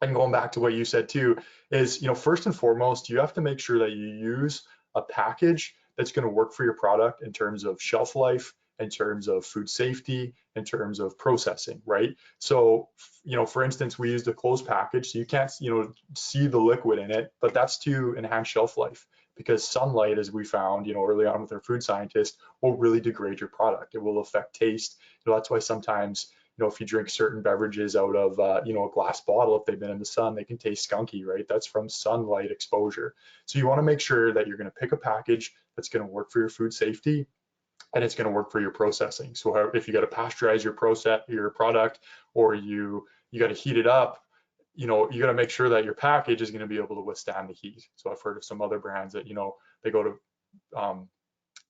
And going back to what you said too, is, first and foremost, you have to make sure that you use a package that's going to work for your product in terms of shelf life, in terms of food safety, in terms of processing, right? So, for instance, we used a closed package, so you can't, see the liquid in it, but that's to enhance shelf life, because sunlight, as we found, early on with our food scientists, will really degrade your product. It will affect taste. That's why sometimes, if you drink certain beverages out of, a glass bottle, if they've been in the sun, they can taste skunky, right? That's from sunlight exposure. So you want to make sure that you're going to pick a package that's going to work for your food safety, and it's going to work for your processing. So if you got to pasteurize your product, or you got to heat it up, you got to make sure that your package is going to be able to withstand the heat. So I've heard of some other brands that, they go to,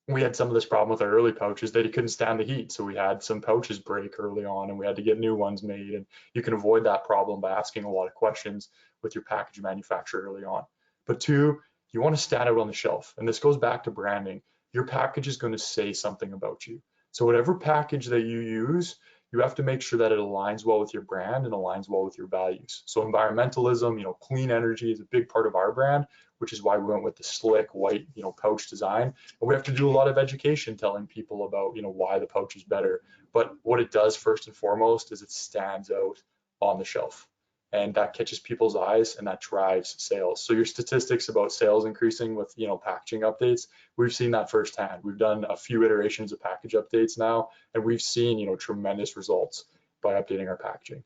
we had some of this problem with our early pouches, that you couldn't stand the heat. So we had some pouches break early on, and we had to get new ones made. And you can avoid that problem by asking a lot of questions with your package manufacturer early on. But two, you want to stand out on the shelf. And this goes back to branding. Your package is going to say something about you. So whatever package that you use, you have to make sure that it aligns well with your brand and aligns well with your values. So environmentalism, clean energy is a big part of our brand, which is why we went with the slick white, pouch design. And we have to do a lot of education telling people about, why the pouch is better. But what it does first and foremost is it stands out on the shelf, and that catches people's eyes and that drives sales. So your statistics about sales increasing with, packaging updates, we've seen that firsthand. We've done a few iterations of package updates now, and we've seen, tremendous results by updating our packaging.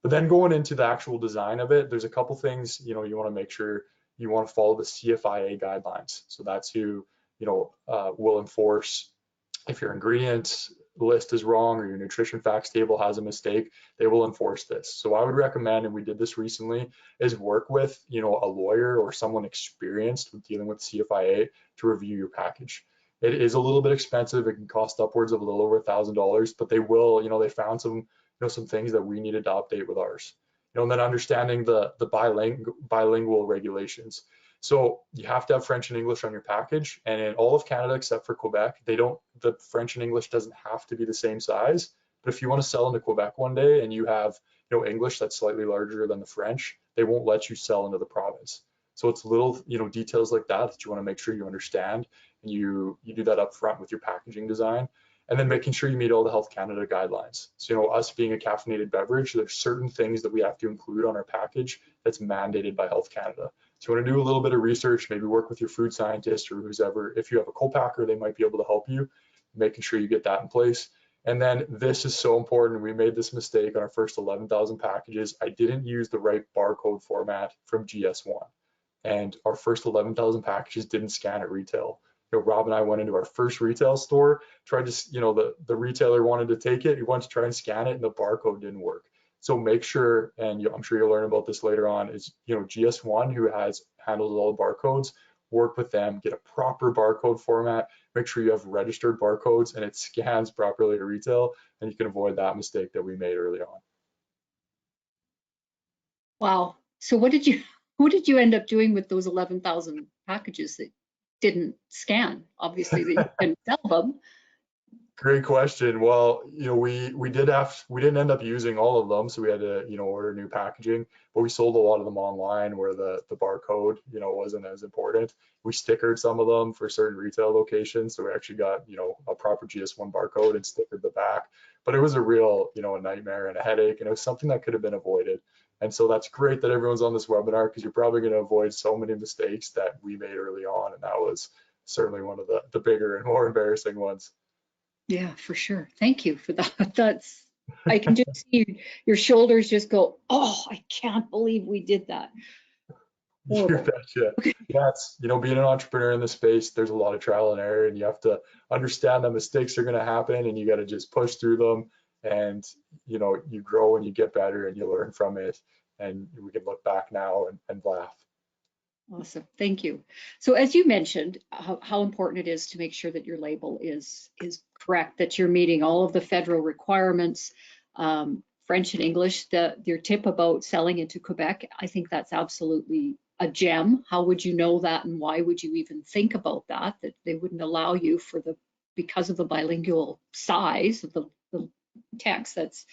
But then going into the actual design of it, there's a couple things, you want to make sure you want to follow the CFIA guidelines. So that's who, will enforce if your ingredients list is wrong or your nutrition facts table has a mistake, they will enforce this. So I would recommend, and we did this recently, is work with, a lawyer or someone experienced with dealing with CFIA to review your package. It is a little bit expensive. It can cost upwards of a little over $1,000, but they will, they found some, some things that we needed to update with ours. And then understanding the bilingual regulations. So you have to have French and English on your package, and in all of Canada except for Quebec, the French and English doesn't have to be the same size. But if you want to sell into Quebec one day and you have, English that's slightly larger than the French, they won't let you sell into the province. So it's little, details like that that you want to make sure you understand, and you do that up front with your packaging design. And then making sure you meet all the Health Canada guidelines. So, us being a caffeinated beverage, there's certain things that we have to include on our package that's mandated by Health Canada. So you want to do a little bit of research, maybe work with your food scientist or who's ever. If you have a co-packer, they might be able to help you, making sure you get that in place. And then this is so important. We made this mistake on our first 11,000 packages. I didn't use the right barcode format from GS1. And our first 11,000 packages didn't scan at retail. Rob and I went into our first retail store, tried to, the retailer wanted to take it. He wanted to try and scan it, and the barcode didn't work. So make sure, and I'm sure you'll learn about this later on, is, GS1, who handles all the barcodes, work with them, get a proper barcode format, make sure you have registered barcodes and it scans properly at retail, and you can avoid that mistake that we made early on. Wow. So what did you end up doing with those 11,000 packages that didn't scan? Obviously, that you couldn't sell them. Great question. Well, we didn't end up using all of them, so we had to, order new packaging, but we sold a lot of them online where the barcode, wasn't as important. We stickered some of them for certain retail locations, so we actually got, a proper GS1 barcode and stickered the back. But it was a real, a nightmare and a headache, and it was something that could have been avoided. And so that's great that everyone's on this webinar, because you're probably going to avoid so many mistakes that we made early on, and that was certainly one of the bigger and more embarrassing ones. Yeah, for sure. Thank you for that. I can just see your shoulders just go, oh, I can't believe we did that. You betcha. Yeah, it's, being an entrepreneur in this space, there's a lot of trial and error, and you have to understand that mistakes are going to happen, and you got to just push through them, and, you grow and you get better and you learn from it, and we can look back now and laugh. Awesome. Thank you. So as you mentioned, how important it is to make sure that your label is correct, that you're meeting all of the federal requirements, French and English. Your tip about selling into Quebec, I think that's absolutely a gem. How would you know that, and why would you even think about that they wouldn't allow you because of the bilingual size of the text that's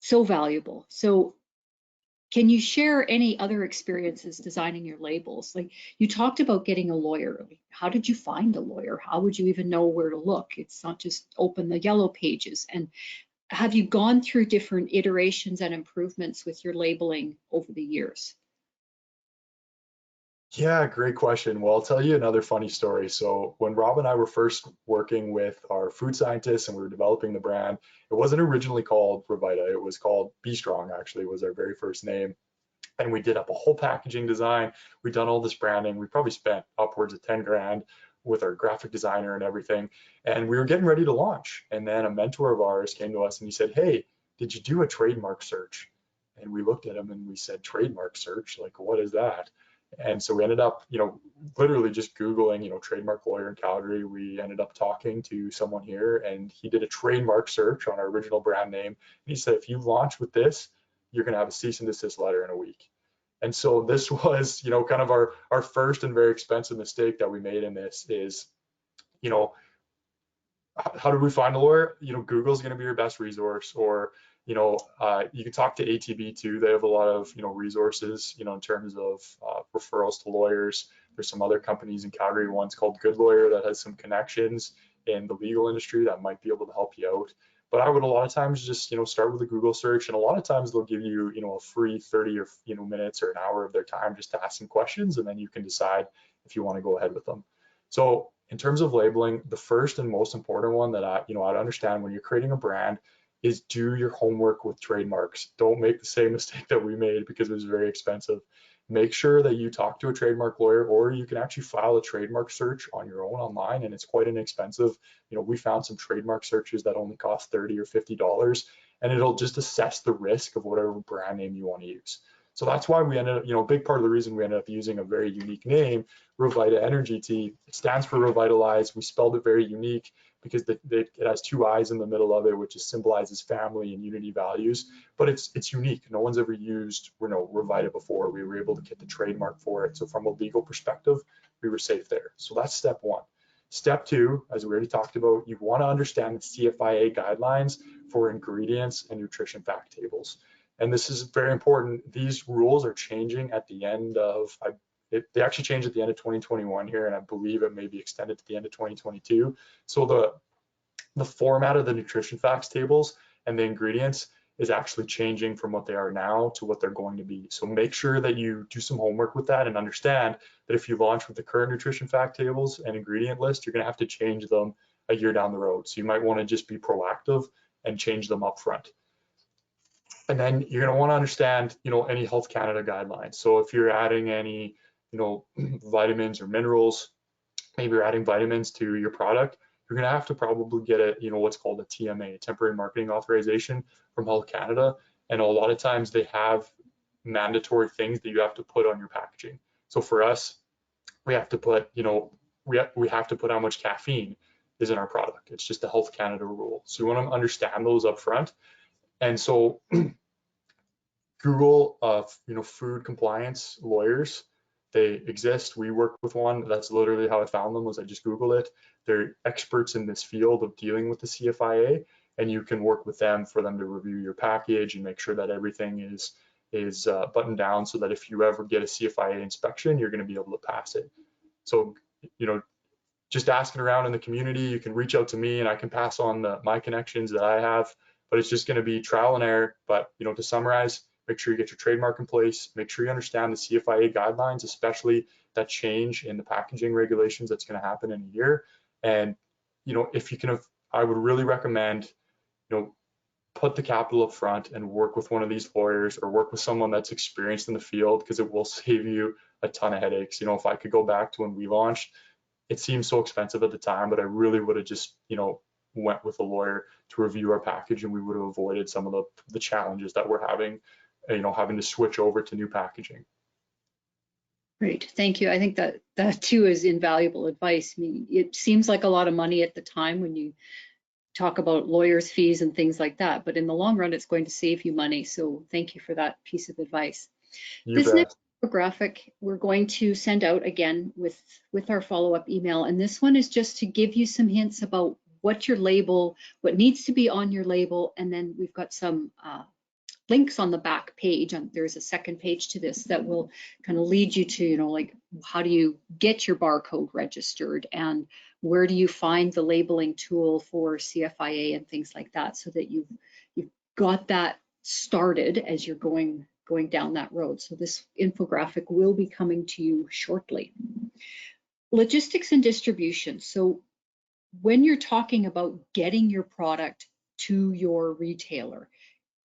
so valuable. So can you share any other experiences designing your labels? Like, you talked about getting a lawyer. How did you find a lawyer? How would you even know where to look? It's not just open the yellow pages. And have you gone through different iterations and improvements with your labeling over the years? Yeah, great question. Well, I'll tell you another funny story. So when Rob and I were first working with our food scientists and we were developing the brand, it wasn't originally called Revita. It was called Be Strong, actually, was our very first name. And we did up a whole packaging design. We'd done all this branding. We probably spent upwards of 10 grand with our graphic designer and everything. And we were getting ready to launch. And then a mentor of ours came to us and he said, "Hey, did you do a trademark search?" And we looked at him and we said, "Trademark search? Like, what is that?" And so we ended up, literally just Googling, trademark lawyer in Calgary. We ended up talking to someone here, and he did a trademark search on our original brand name. And he said, "If you launch with this, you're going to have a cease and desist letter in a week." And so this was, kind of our first and very expensive mistake that we made in this is, how do we find a lawyer? Google's going to be your best resource, or you can talk to ATB too. They have a lot of resources, in terms of referrals to lawyers. There's some other companies in Calgary. One's called Good Lawyer that has some connections in the legal industry that might be able to help you out. But I would a lot of times just start with a Google search, and a lot of times they'll give you a free 30 or minutes or an hour of their time just to ask some questions, and then you can decide if you want to go ahead with them. So in terms of labeling, the first and most important one that I'd understand when you're creating a brand is do your homework with trademarks. Don't make the same mistake that we made because it was very expensive. Make sure that you talk to a trademark lawyer, or you can actually file a trademark search on your own online, and it's quite inexpensive. We found some trademark searches that only cost $30 or $50, and it'll just assess the risk of whatever brand name you want to use. So that's why we ended up, a big part of the reason we ended up using a very unique name, Revita Energy Tea. It stands for revitalize. We spelled it very unique because it has two eyes in the middle of it, which symbolizes family and unity values. But it's unique. No one's ever used Revita before. We were able to get the trademark for it. So from a legal perspective, we were safe there. So that's step one. Step two, as we already talked about, you want to understand the CFIA guidelines for ingredients and nutrition fact tables. And this is very important. These rules are changing at the end of they actually changed at the end of 2021 here, and I believe it may be extended to the end of 2022. So the format of the nutrition facts tables and the ingredients is actually changing from what they are now to what they're going to be. So make sure that you do some homework with that and understand that if you launch with the current nutrition fact tables and ingredient list, you're going to have to change them a year down the road. So you might want to just be proactive and change them up front. And then you're going to want to understand, any Health Canada guidelines. So if you're adding any, vitamins or minerals, maybe you're adding vitamins to your product, you're going to have to probably get what's called a TMA, temporary marketing authorization from Health Canada. And a lot of times they have mandatory things that you have to put on your packaging. So for us, we have to put, we have to put how much caffeine is in our product. It's just a Health Canada rule. So you want to understand those up front. And so Google, food compliance lawyers. They exist. We work with one. That's literally how I found them, was I just Googled it. They're experts in this field of dealing with the CFIA, and you can work with them for them to review your package and make sure that everything is buttoned down, so that if you ever get a CFIA inspection, you're going to be able to pass it. So, just asking around in the community, you can reach out to me and I can pass on my connections that I have, but it's just going to be trial and error. But, to summarize, make sure you get your trademark in place, make sure you understand the CFIA guidelines, especially that change in the packaging regulations that's going to happen in a year. And, if you can, I would really recommend, put the capital up front and work with one of these lawyers or work with someone that's experienced in the field, because it will save you a ton of headaches. If I could go back to when we launched, it seemed so expensive at the time, but I really would have just, went with a lawyer to review our package, and we would have avoided some of the challenges that we're having, having to switch over to new packaging. Great, thank you. I think that too is invaluable advice. I mean, it seems like a lot of money at the time when you talk about lawyers' fees and things like that, but in the long run, it's going to save you money. So thank you for that piece of advice. This next infographic we're going to send out again with our follow-up email, and this one is just to give you some hints about what needs to be on your label, and then we've got some links on the back page. There's a second page to this that will kind of lead you to, like, how do you get your barcode registered, and where do you find the labeling tool for CFIA and things like that, so that you've got that started as you're going down that road. So this infographic will be coming to you shortly. Logistics and distribution. So when you're talking about getting your product to your retailer,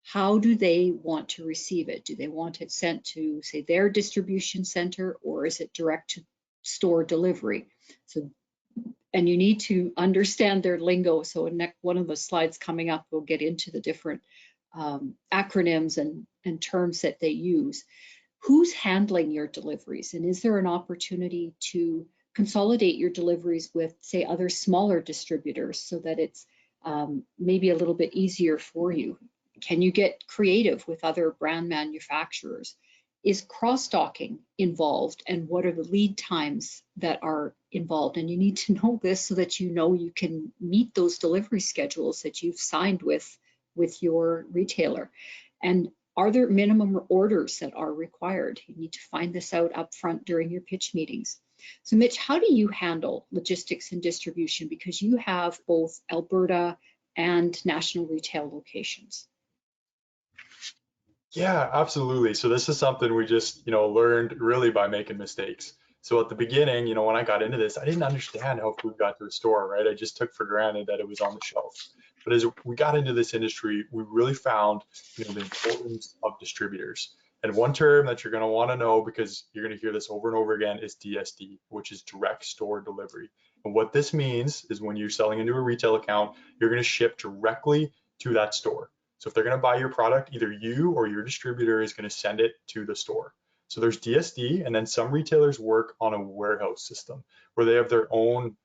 how do they want to receive it? Do they want it sent to, say, their distribution center, or is it direct to store delivery? So, and you need to understand their lingo. So in one of the slides coming up, we'll get into the different acronyms and terms that they use. Who's handling your deliveries? And is there an opportunity to consolidate your deliveries with, say, other smaller distributors, so that it's maybe a little bit easier for you? Can you get creative with other brand manufacturers? Is cross-docking involved, and what are the lead times that are involved? And you need to know this so that you can meet those delivery schedules that you've signed with your retailer. And are there minimum orders that are required? You need to find this out up front during your pitch meetings. So Mitch, how do you handle logistics and distribution? Because you have both Alberta and national retail locations. Yeah, absolutely. So this is something we just, learned really by making mistakes. So at the beginning, when I got into this, I didn't understand how food got to the store, right? I just took for granted that it was on the shelf. But as we got into this industry, we really found, the importance of distributors. And one term that you're going to want to know, because you're going to hear this over and over again, is DSD, which is direct store delivery. And what this means is when you're selling into a retail account, you're going to ship directly to that store. So if they're going to buy your product, either you or your distributor is going to send it to the store. So there's DSD, and then some retailers work on a warehouse system where they have their own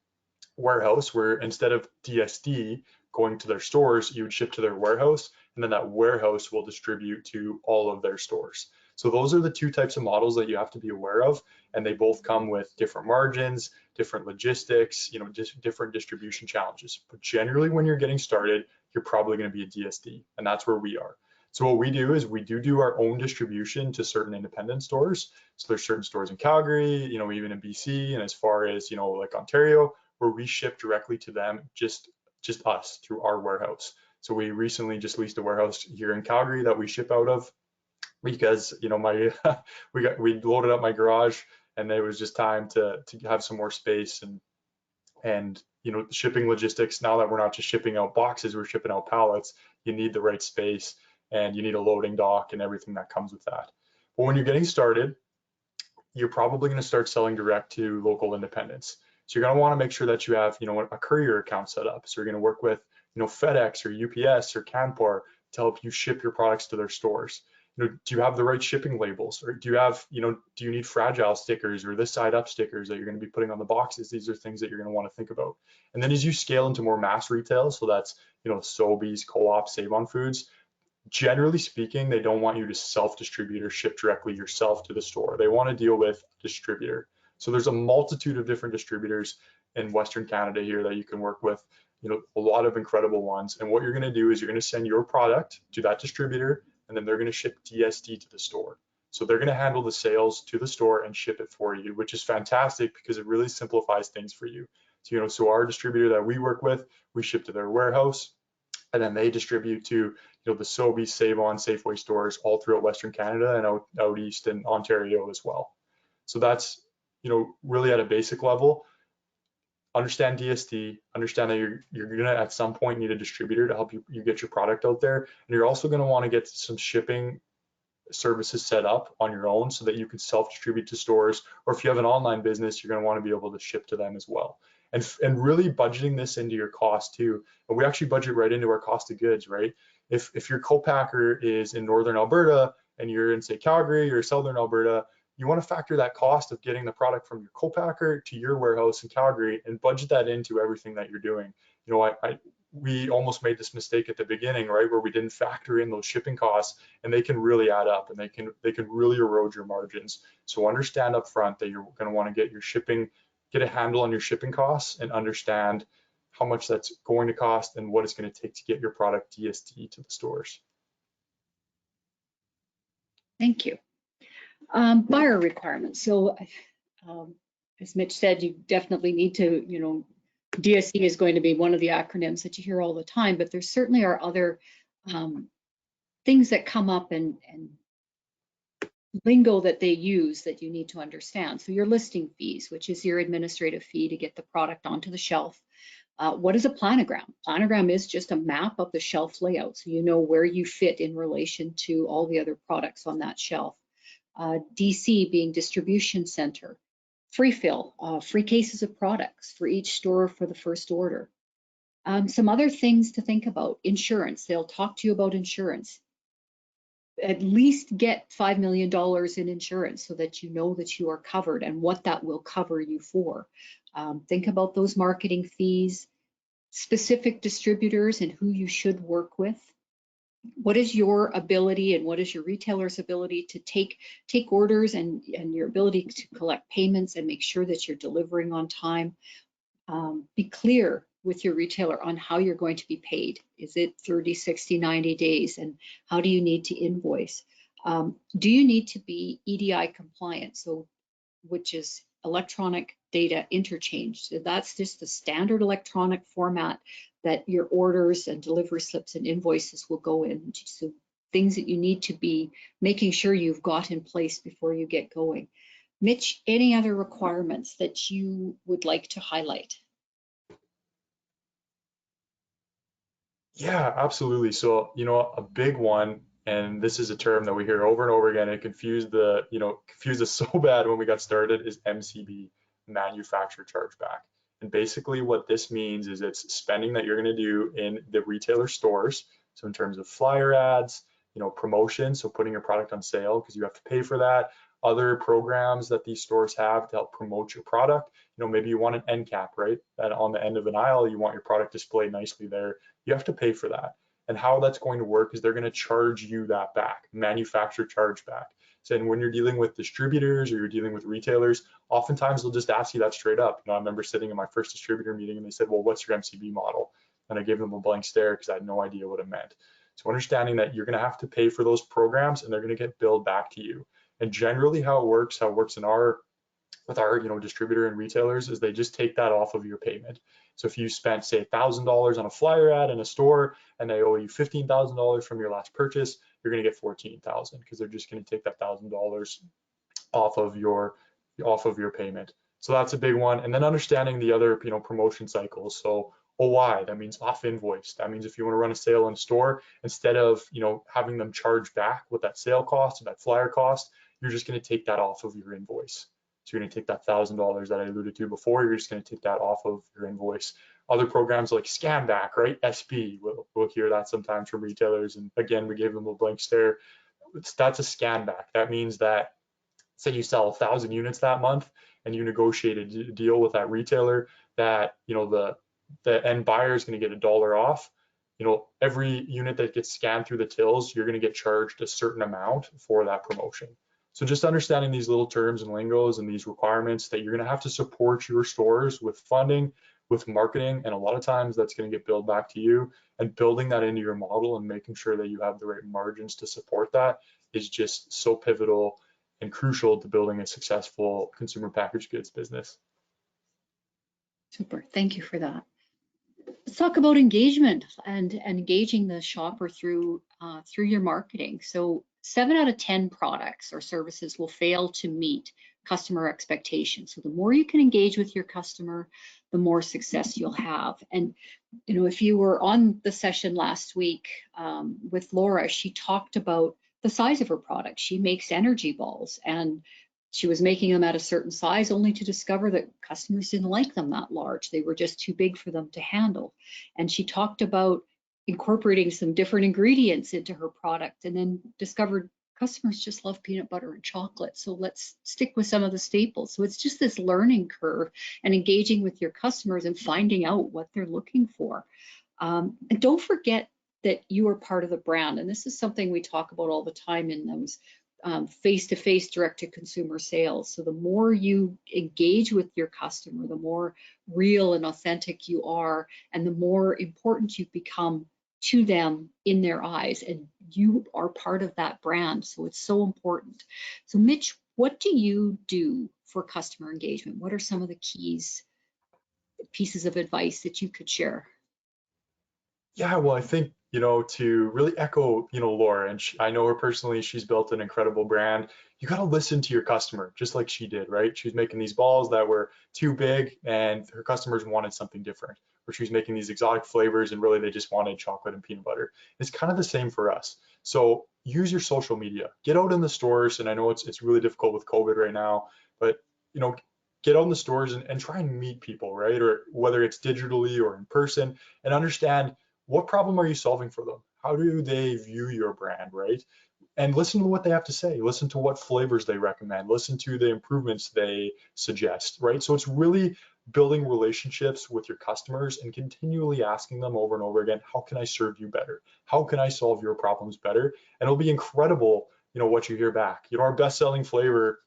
warehouse, where instead of DSD going to their stores, you would ship to their warehouse, and then that warehouse will distribute to all of their stores. So those are the two types of models that you have to be aware of, and they both come with different margins, different logistics, just different distribution challenges. But generally, when you're getting started, you're probably going to be a DSD, and that's where we are. So what we do is we do our own distribution to certain independent stores. So there's certain stores in Calgary, even in BC, and as far as, like Ontario, where we ship directly to them, just us through our warehouse. So we recently just leased a warehouse here in Calgary that we ship out of because, my we loaded up my garage and it was just time to have some more space and shipping logistics. Now that we're not just shipping out boxes, we're shipping out pallets. You need the right space and you need a loading dock and everything that comes with that. But when you're getting started, you're probably going to start selling direct to local independents. So you're going to want to make sure that you have, a courier account set up. So you're going to work with, FedEx or UPS or Canpar to help you ship your products to their stores. Do you have the right shipping labels, or do you have, do you need fragile stickers or this side up stickers that you're going to be putting on the boxes? These are things that you're going to want to think about. And then as you scale into more mass retail, so that's, Sobeys, Co-op, Save-On Foods, generally speaking, they don't want you to self-distribute or ship directly yourself to the store. They want to deal with a distributor. So there's a multitude of different distributors in Western Canada here that you can work with, a lot of incredible ones. And what you're going to do is you're going to send your product to that distributor, and then they're going to ship DSD to the store. So they're going to handle the sales to the store and ship it for you, which is fantastic because it really simplifies things for you. So, so our distributor that we work with, we ship to their warehouse, and then they distribute to, the Sobeys, Save-On, Safeway stores all throughout Western Canada and out east in Ontario as well. So that's, really at a basic level. Understand DSD, understand that you're gonna at some point need a distributor to help you get your product out there. And you're also gonna want to get some shipping services set up on your own so that you can self-distribute to stores, or if you have an online business, you're going to want to be able to ship to them as well. And really budgeting this into your cost too. And we actually budget right into our cost of goods, right? If your co-packer is in Northern Alberta and you're in, say, Calgary or Southern Alberta, you want to factor that cost of getting the product from your co-packer to your warehouse in Calgary and budget that into everything that you're doing. We almost made this mistake at the beginning, right, where we didn't factor in those shipping costs, and they can really add up and they can really erode your margins. So understand up front that you're going to want to get a handle on your shipping costs and understand how much that's going to cost and what it's going to take to get your product DSD to the stores. Thank you. Buyer requirements. So as Mitch said, you definitely need to, DSD is going to be one of the acronyms that you hear all the time, but there certainly are other things that come up and lingo that they use that you need to understand. So your listing fees, which is your administrative fee to get the product onto the shelf. What is a planogram? Planogram is just a map of the shelf layout, so you know where you fit in relation to all the other products on that shelf. DC being distribution center. Free fill, free cases of products for each store for the first order. Some other things to think about: insurance. They'll talk to you about insurance. At least get $5 million in insurance so that you know that you are covered and what that will cover you for. Think about those marketing fees, specific distributors and who you should work with. What is your ability and what is your retailer's ability to take orders and your ability to collect payments and make sure that you're delivering on time. Be clear with your retailer on how you're going to be paid. Is it 30, 60, 90 days? And how do you need to invoice? Do you need to be EDI compliant? So, which is electronic data interchange. So that's just the standard electronic format that your orders and delivery slips and invoices will go in. So things that you need to be making sure you've got in place before you get going. Mitch, any other requirements that you would like to highlight? Yeah, absolutely. So, a big one, and this is a term that we hear over and over again, and confused us so bad when we got started, is MCB, manufacturer chargeback. And basically what this means is it's spending that you're going to do in the retailer stores. So in terms of flyer ads, promotion, so putting your product on sale because you have to pay for that. Other programs that these stores have to help promote your product. Maybe you want an end cap, right? That on the end of an aisle, you want your product displayed nicely there. You have to pay for that. And how that's going to work is they're going to charge you that back, manufacturer chargeback. So and when you're dealing with distributors or you're dealing with retailers, oftentimes they'll just ask you that straight up. I remember sitting in my first distributor meeting and they said, well, what's your MCB model? And I gave them a blank stare because I had no idea what it meant. So understanding that you're going to have to pay for those programs and they're going to get billed back to you. And generally how it works in our with our distributor and retailers is they just take that off of your payment. So if you spent say $1,000 on a flyer ad in a store and they owe you $15,000 from your last purchase, you're going to get 14,000 because they're just going to take that $1,000 off of your payment. So that's a big one. And then understanding the other promotion cycles. So OI, that means off invoice. That means if you want to run a sale in a store, instead of having them charge back what that sale cost or that flyer cost, you're just going to take that off of your invoice. So you're going to take that $1,000 that I alluded to before, you're just going to take that off of your invoice. Other programs like scan back, right? SP, we'll hear that sometimes from retailers. And again, we gave them a blank stare. That's a scan back. That means that say you sell 1,000 units that month and you negotiate a deal with that retailer that the end buyer is going to get $1 off. Every unit that gets scanned through the tills, you're going to get charged a certain amount for that promotion. So just understanding these little terms and lingos and these requirements that you're going to have to support your stores with funding, with marketing, and a lot of times that's going to get billed back to you, and building that into your model and making sure that you have the right margins to support that is just so pivotal and crucial to building a successful consumer packaged goods business. Super, thank you for that. Let's talk about engagement and engaging the shopper through your marketing. So 7 out of 10 products or services will fail to meet customer expectations. So the more you can engage with your customer, the more success you'll have. And if you were on the session last week with Laura, she talked about the size of her product. She makes energy balls, and she was making them at a certain size only to discover that customers didn't like them that large. They were just too big for them to handle. And she talked about incorporating some different ingredients into her product and then discovered customers just love peanut butter and chocolate. So let's stick with some of the staples. So it's just this learning curve and engaging with your customers and finding out what they're looking for. And don't forget that you are part of the brand. And this is something we talk about all the time in those face-to-face direct-to-consumer sales. So the more you engage with your customer, the more real and authentic you are, and the more important you become to them in their eyes, and you are part of that brand. So it's so important. So Mitch, what do you do for customer engagement? What are some of the pieces of advice that you could share? Yeah, well, I think, to really echo, Laura, and I know her personally, she's built an incredible brand. You got to listen to your customer, just like she did, right? She was making these balls that were too big and her customers wanted something different, or she was making these exotic flavors and really they just wanted chocolate and peanut butter. It's kind of the same for us. So use your social media, get out in the stores. And I know it's really difficult with COVID right now, but, get out in the stores and try and meet people, right? Or whether it's digitally or in person, and understand, what problem are you solving for them? How do they view your brand, right? And listen to what they have to say. Listen to what flavors they recommend. Listen to the improvements they suggest, right? So it's really building relationships with your customers and continually asking them over and over again, how can I serve you better? How can I solve your problems better? And it'll be incredible, what you hear back. Our best-selling flavor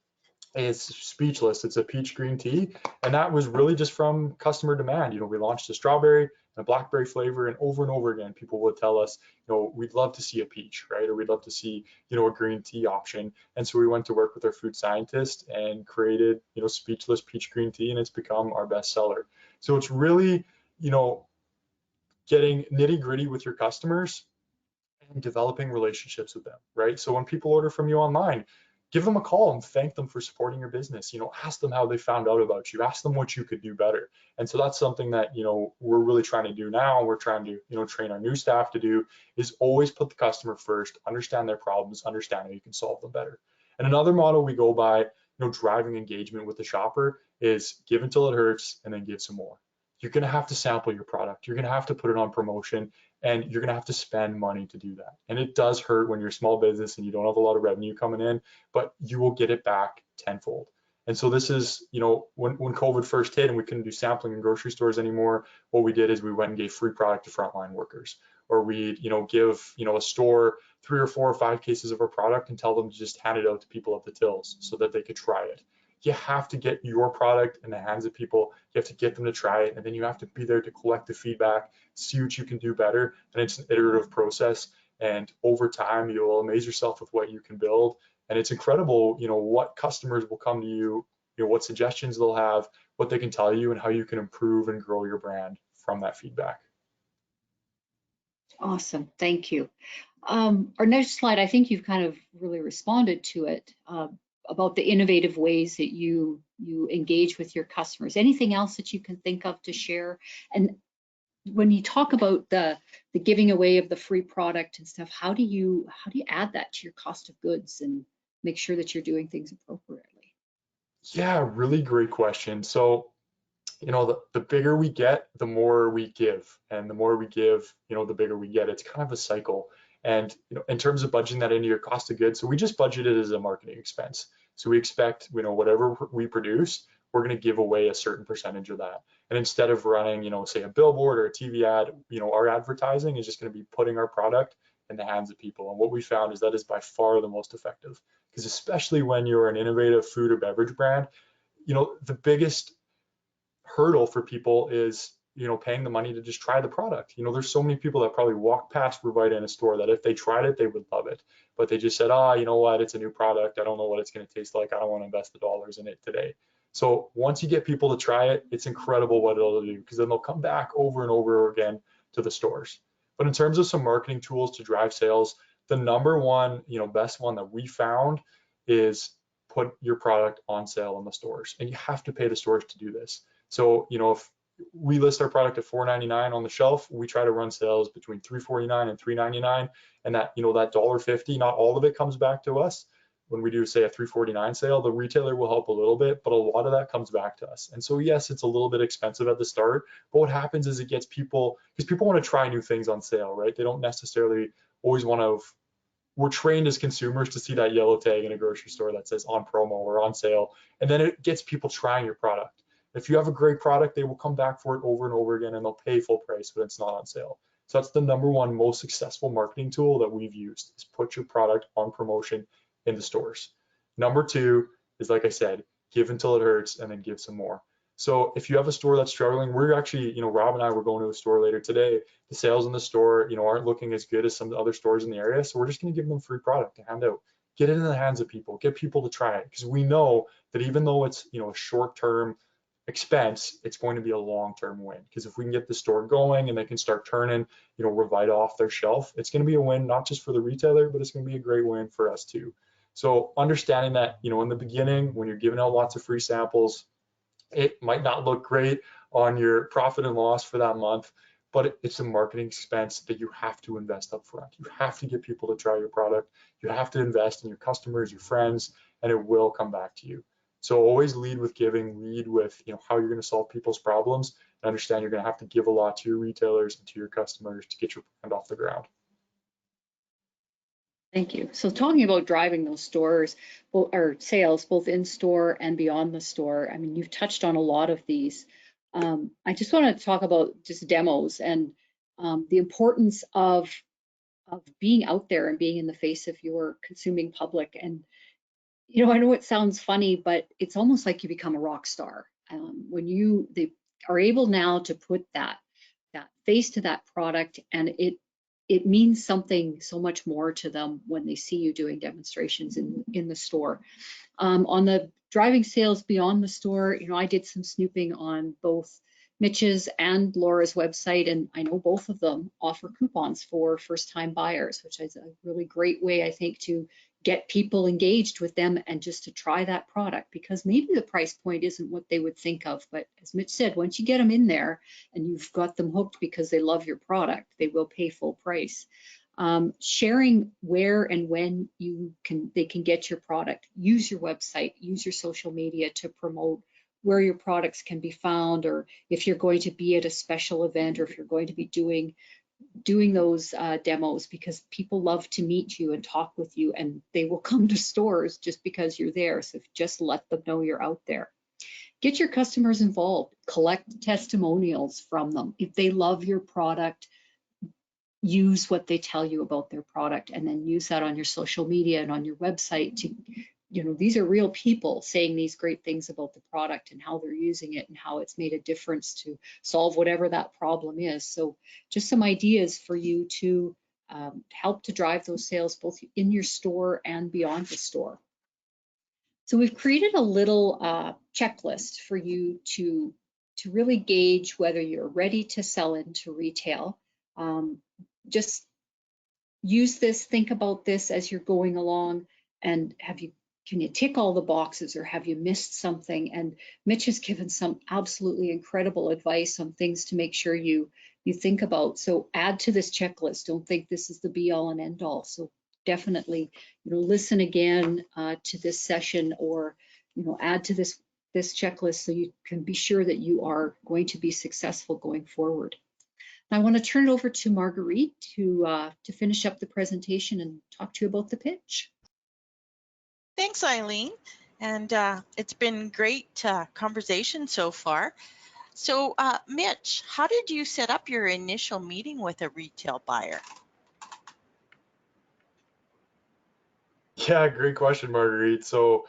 is Speechless. It's a peach green tea, and that was really just from customer demand. We launched a strawberry and a blackberry flavor, and over again, people would tell us, we'd love to see a peach, right? Or we'd love to see, a green tea option. And so we went to work with our food scientist and created, Speechless peach green tea, and it's become our best seller. So it's really, getting nitty gritty with your customers and developing relationships with them, right? So when people order from you online, give them a call and thank them for supporting your business. Ask them how they found out about you. Ask them what you could do better. And so that's something that, we're really trying to do now. We're trying to, train our new staff to do, is always put the customer first, understand their problems, understand how you can solve them better. And another model we go by, driving engagement with the shopper, is give until it hurts and then give some more. You're going to have to sample your product. You're going to have to put it on promotion, and you're going to have to spend money to do that. And it does hurt when you're a small business and you don't have a lot of revenue coming in, but you will get it back tenfold. And so this is, when COVID first hit and we couldn't do sampling in grocery stores anymore, what we did is we went and gave free product to frontline workers. Or we'd, give, a store 3 or 4 or 5 cases of our product and tell them to just hand it out to people at the tills so that they could try it. You have to get your product in the hands of people. You have to get them to try it, and then you have to be there to collect the feedback, see what you can do better. And it's an iterative process. And over time, you'll amaze yourself with what you can build. And it's incredible, what customers will come to you, what suggestions they'll have, what they can tell you, and how you can improve and grow your brand from that feedback. Awesome, thank you. Our next slide, I think you've kind of really responded to it, about the innovative ways that you engage with your customers. Anything else that you can think of to share? And when you talk about the giving away of the free product and stuff, how do you add that to your cost of goods and make sure that you're doing things appropriately? Yeah, really great question. So, the bigger we get, the more we give, and the more we give, the bigger we get. It's kind of a cycle. And in terms of budgeting that into your cost of goods, so we just budget it as a marketing expense. So we expect, whatever we produce, we're going to give away a certain percentage of that. And instead of running, say a billboard or a TV ad, our advertising is just going to be putting our product in the hands of people. And what we found is that is by far the most effective, because especially when you're an innovative food or beverage brand, the biggest hurdle for people is paying the money to just try the product. There's so many people that probably walk past Revita in a store that if they tried it, they would love it, but they just said, you know what, it's a new product, I don't know what it's going to taste like, I don't want to invest the dollars in it today. So once you get people to try it, it's incredible what it'll do, because then they'll come back over and over again to the stores. But in terms of some marketing tools to drive sales, the number one, best one that we found is put your product on sale in the stores, and you have to pay the stores to do this. So, if we list our product at $4.99 on the shelf, we try to run sales between $3.49 and $3.99, and that, that $1.50, not all of it comes back to us. When we do, say, a $3.49 sale, the retailer will help a little bit, but a lot of that comes back to us. And so, yes, it's a little bit expensive at the start, but what happens is it gets people, because people want to try new things on sale, right? They don't necessarily always want to. We're trained as consumers to see that yellow tag in a grocery store that says on promo or on sale, and then it gets people trying your product. If you have a great product, they will come back for it over and over again, and they'll pay full price when it's not on sale. So that's the number one most successful marketing tool that we've used, is put your product on promotion in the stores. Number two is, like I said, give until it hurts, and then give some more. So if you have a store that's struggling, we're actually, Rob and I were going to a store later today. The sales in the store, aren't looking as good as some other stores in the area. So we're just going to give them free product to hand out. Get it in the hands of people, get people to try it, because we know that even though it's, a short-term expense, it's going to be a long-term win. Because if we can get the store going and they can start turning, Revita off their shelf, it's going to be a win, not just for the retailer, but it's going to be a great win for us too. So understanding that, in the beginning, when you're giving out lots of free samples, it might not look great on your profit and loss for that month, but it's a marketing expense that you have to invest up front. You have to get people to try your product. You have to invest in your customers, your friends, and it will come back to you. So always lead with giving, lead with how you're going to solve people's problems, and understand you're going to have to give a lot to your retailers and to your customers to get your brand off the ground. Thank you. So talking about driving those stores or sales, both in store and beyond the store, I mean, you've touched on a lot of these. I just want to talk about just demos and the importance of being out there and being in the face of your consuming public. And, I know it sounds funny, but it's almost like you become a rock star when they are able now to put that face to that product, and it means something so much more to them when they see you doing demonstrations in the store. On the driving sales beyond the store, I did some snooping on both Mitch's and Laura's website, and I know both of them offer coupons for first-time buyers, which is a really great way, I think, to get people engaged with them and just to try that product, because maybe the price point isn't what they would think of. But as Mitch said, once you get them in there and you've got them hooked because they love your product, they will pay full price. Sharing where and when they can get your product. Use your website, use your social media to promote where your products can be found, or if you're going to be at a special event, or if you're going to be doing those demos, because people love to meet you and talk with you, and they will come to stores just because you're there. So just let them know you're out there. Get your customers involved, collect testimonials from them. If they love your product, use what they tell you about their product, and then use that on your social media and on your website to, these are real people saying these great things about the product and how they're using it and how it's made a difference to solve whatever that problem is. So just some ideas for you to help to drive those sales both in your store and beyond the store. So we've created a little checklist for you to really gauge whether you're ready to sell into retail. Just use this, think about this as you're going along, and can you tick all the boxes, or have you missed something? And Mitch has given some absolutely incredible advice on things to make sure you think about. So add to this checklist. Don't think this is the be all and end all. So definitely, listen again to this session, or add to this checklist so you can be sure that you are going to be successful going forward. I want to turn it over to Marguerite to finish up the presentation and talk to you about the pitch. Thanks, Eileen. And it's been great conversation so far. So Mitch, how did you set up your initial meeting with a retail buyer? Yeah, great question, Marguerite. So,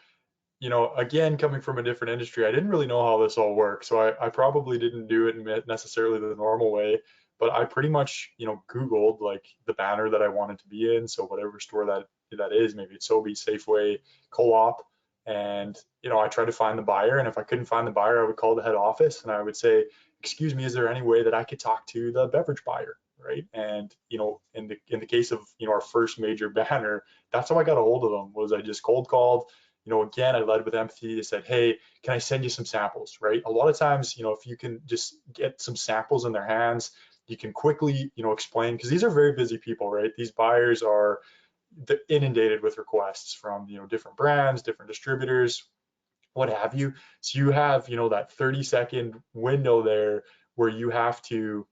again, coming from a different industry, I didn't really know how this all works. So I probably didn't do it necessarily the normal way, but I pretty much, Googled like the banner that I wanted to be in. So whatever store that is, maybe it's Sobeys, Safeway, Co-op. And, I tried to find the buyer. And if I couldn't find the buyer, I would call the head office and I would say, excuse me, is there any way that I could talk to the beverage buyer? Right. And, in the case of, our first major banner, that's how I got a hold of them. Was I just cold called. Again, I led with empathy. I said, hey, can I send you some samples, right? A lot of times, if you can just get some samples in their hands, you can quickly, explain, because these are very busy people, right? These buyers are inundated with requests from, different brands, different distributors, what have you. So you have, that 30-second window there where you have to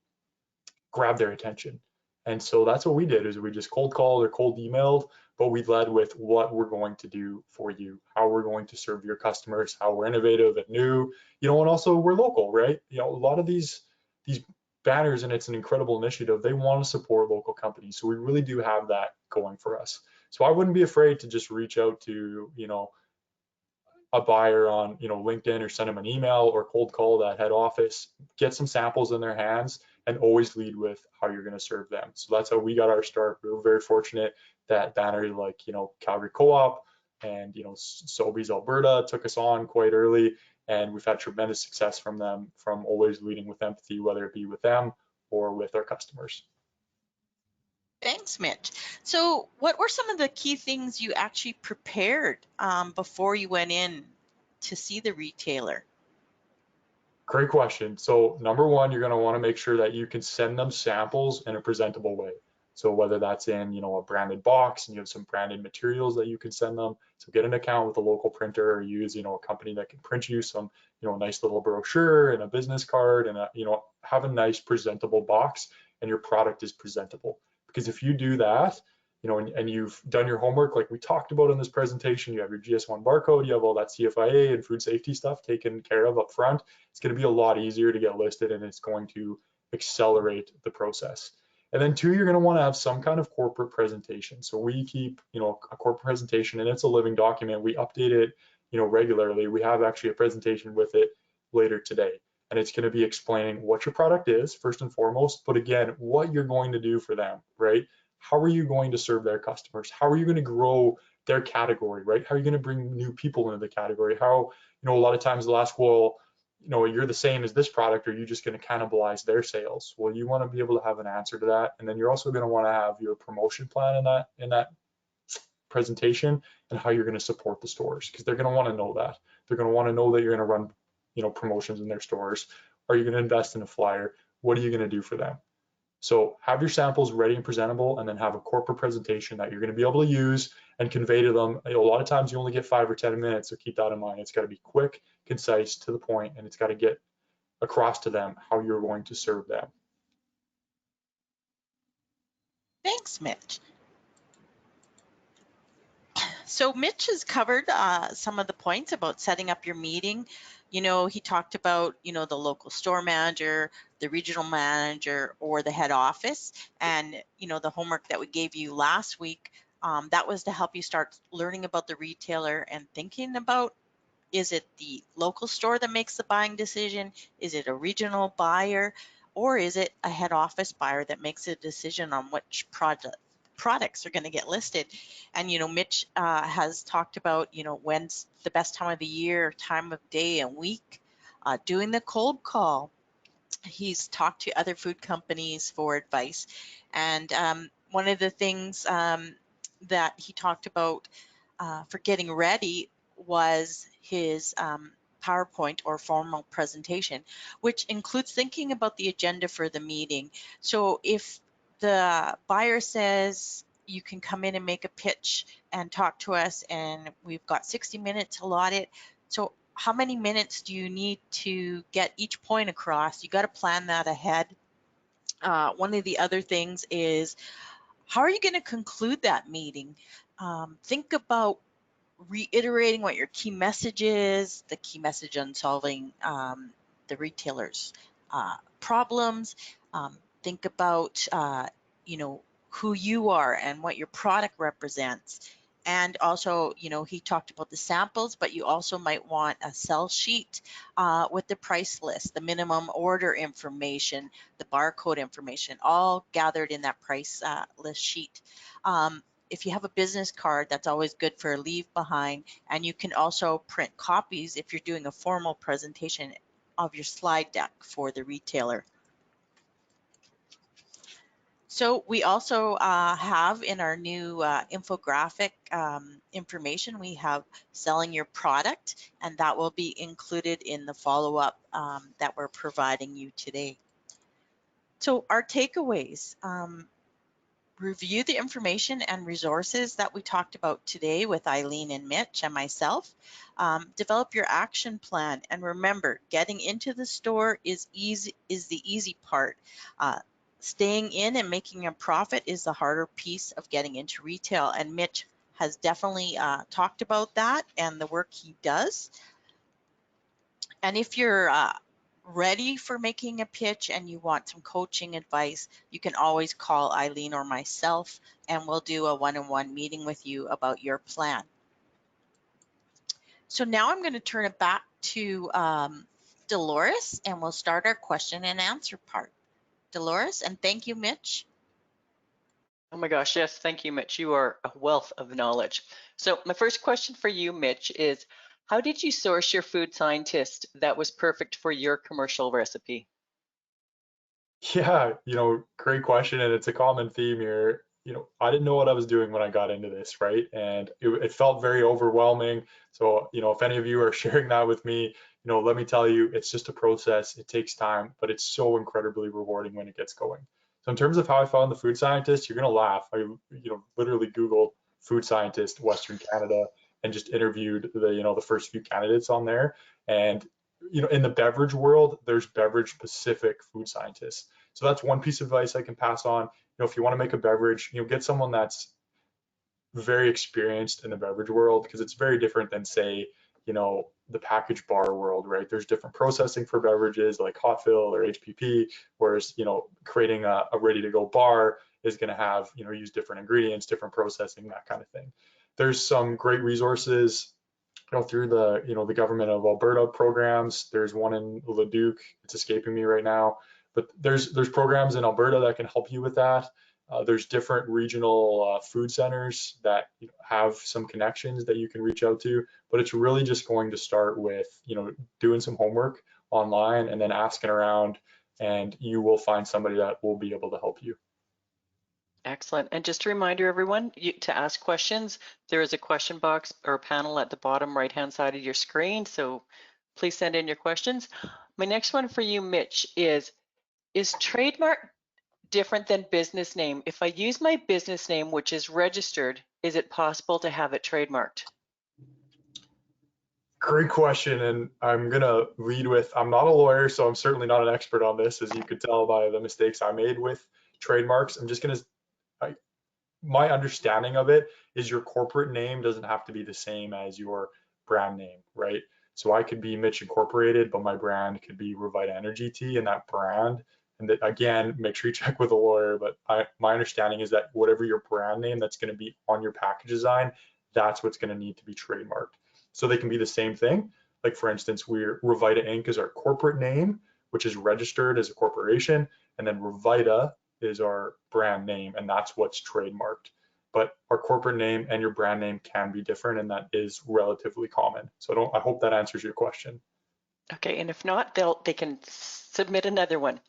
grab their attention. And so that's what we did, is we just cold called or cold emailed, but we led with what we're going to do for you, how we're going to serve your customers, how we're innovative and new, and also we're local, right? A lot of these banners, and it's an incredible initiative, they want to support local companies. So we really do have that going for us. So I wouldn't be afraid to just reach out to, a buyer on, LinkedIn, or send them an email or cold call that head office, get some samples in their hands, and always lead with how you're going to serve them. So that's how we got our start. We were very fortunate that banners like, Calgary Co-op and, Sobeys Alberta took us on quite early, and we've had tremendous success from them, from always leading with empathy, whether it be with them or with our customers. Thanks, Mitch. So what were some of the key things you actually prepared before you went in to see the retailer? Great question. So number one, you're going to want to make sure that you can send them samples in a presentable way. So whether that's in, a branded box, and you have some branded materials that you can send them. So get an account with a local printer, or use, a company that can print you some, nice little brochure and a business card, and have a nice presentable box, and your product is presentable. Because if you do that, and you've done your homework like we talked about in this presentation, you have your GS1 barcode, you have all that CFIA and food safety stuff taken care of up front, it's going to be a lot easier to get listed, and it's going to accelerate the process. And then two, you're going to want to have some kind of corporate presentation. So we keep, a corporate presentation, and it's a living document. We update it, regularly. We have actually a presentation with it later today. And it's going to be explaining what your product is, first and foremost, but again, what you're going to do for them, right? How are you going to serve their customers? How are you going to grow their category, right? How are you going to bring new people into the category? How, a lot of times they'll ask, well, you're the same as this product, or are you just going to cannibalize their sales? Well, you want to be able to have an answer to that. And then you're also going to want to have your promotion plan in that presentation, and how you're going to support the stores, because they're going to want to know that. They're going to want to know that you're going to run, promotions in their stores. Are you going to invest in a flyer? What are you going to do for them? So have your samples ready and presentable, and then have a corporate presentation that you're going to be able to use and convey to them. A lot of times you only get 5 or 10 minutes, so keep that in mind. It's got to be quick, concise, to the point, and it's got to get across to them how you're going to serve them. Thanks, Mitch. So Mitch has covered some of the points about setting up your meeting. He talked about, the local store manager, the regional manager, or the head office. And, the homework that we gave you last week, that was to help you start learning about the retailer and thinking about, is it the local store that makes the buying decision? Is it a regional buyer? or is it a head office buyer that makes a decision on which products are going to get listed? And, you know, Mitch has talked about, you know, when's the best time of the year, time of day and week, doing the cold call. He's talked to other food companies for advice. And one of the things that he talked about for getting ready was his PowerPoint or formal presentation, which includes thinking about the agenda for the meeting. So if the buyer says you can come in and make a pitch and talk to us, and we've got 60 minutes allotted, so how many minutes do you need to get each point across? You got to plan that ahead. One of the other things is, how are you going to conclude that meeting? Think about reiterating what your key message is, the key message on solving the retailer's problems. Think about, you know, who you are and what your product represents. And also, you know, he talked about the samples, but you also might want a sell sheet with the price list, the minimum order information, the barcode information, all gathered in that price list sheet. If you have a business card, that's always good for a leave behind. And you can also print copies if you're doing a formal presentation of your slide deck for the retailer. So we also have in our new infographic information, we have selling your product, and that will be included in the follow-up that we're providing you today. So our takeaways, review the information and resources that we talked about today with Eileen and Mitch and myself. Develop your action plan, and remember, getting into the store is the easy part. Staying in and making a profit is the harder piece of getting into retail, and Mitch has definitely talked about that and the work he does. And if you're ready for making a pitch and you want some coaching advice, you can always call Eileen or myself, and we'll do a one-on-one meeting with you about your plan. So now I'm going to turn it back to Dolores, and we'll start our question and answer part. Dolores, and thank you, Mitch. Oh my gosh, yes, thank you, Mitch. You are a wealth of knowledge. So my first question for you, Mitch, is how did you source your food scientist that was perfect for your commercial recipe? Yeah, great question, and it's a common theme here. I didn't know what I was doing when I got into this, right? And it felt very overwhelming. So, if any of you are sharing that with me, let me tell you, it's just a process. It takes time, but it's so incredibly rewarding when it gets going. So in terms of how I found the food scientist, you're gonna laugh. I, literally Googled food scientist Western Canada and just interviewed the first few candidates on there. And in the beverage world, there's beverage specific food scientists. So that's one piece of advice I can pass on. If you want to make a beverage, get someone that's very experienced in the beverage world, because it's very different than, say, the packaged bar world, right? There's different processing for beverages like hot fill or HPP, whereas, creating a ready to go bar is going to have, use different ingredients, different processing, that kind of thing. There's some great resources through the government of Alberta programs. There's one in Leduc, it's escaping me right now, but there's programs in Alberta that can help you with that. There's different regional food centers that have some connections that you can reach out to, but it's really just going to start with doing some homework online and then asking around, and you will find somebody that will be able to help you. Excellent. And just a reminder, everyone, to ask questions, there is a question box or panel at the bottom right-hand side of your screen. So please send in your questions. My next one for you, Mitch, is trademark different than business name? If I use my business name, which is registered, is it possible to have it trademarked? Great question, and I'm gonna lead with, I'm not a lawyer, so I'm certainly not an expert on this, as you could tell by the mistakes I made with trademarks. I'm just gonna, my understanding of it is your corporate name doesn't have to be the same as your brand name, right? So I could be Mitch Incorporated, but my brand could be Revita Energy Tea, and that brand, and that, again, make sure you check with a lawyer, but my understanding is that whatever your brand name that's going to be on your package design, that's what's going to need to be trademarked. So they can be the same thing. Like, for instance, Revita Inc. is our corporate name, which is registered as a corporation, and then Revita is our brand name, and that's what's trademarked. But our corporate name and your brand name can be different, and that is relatively common. So I hope that answers your question. Okay, and if not, they can submit another one.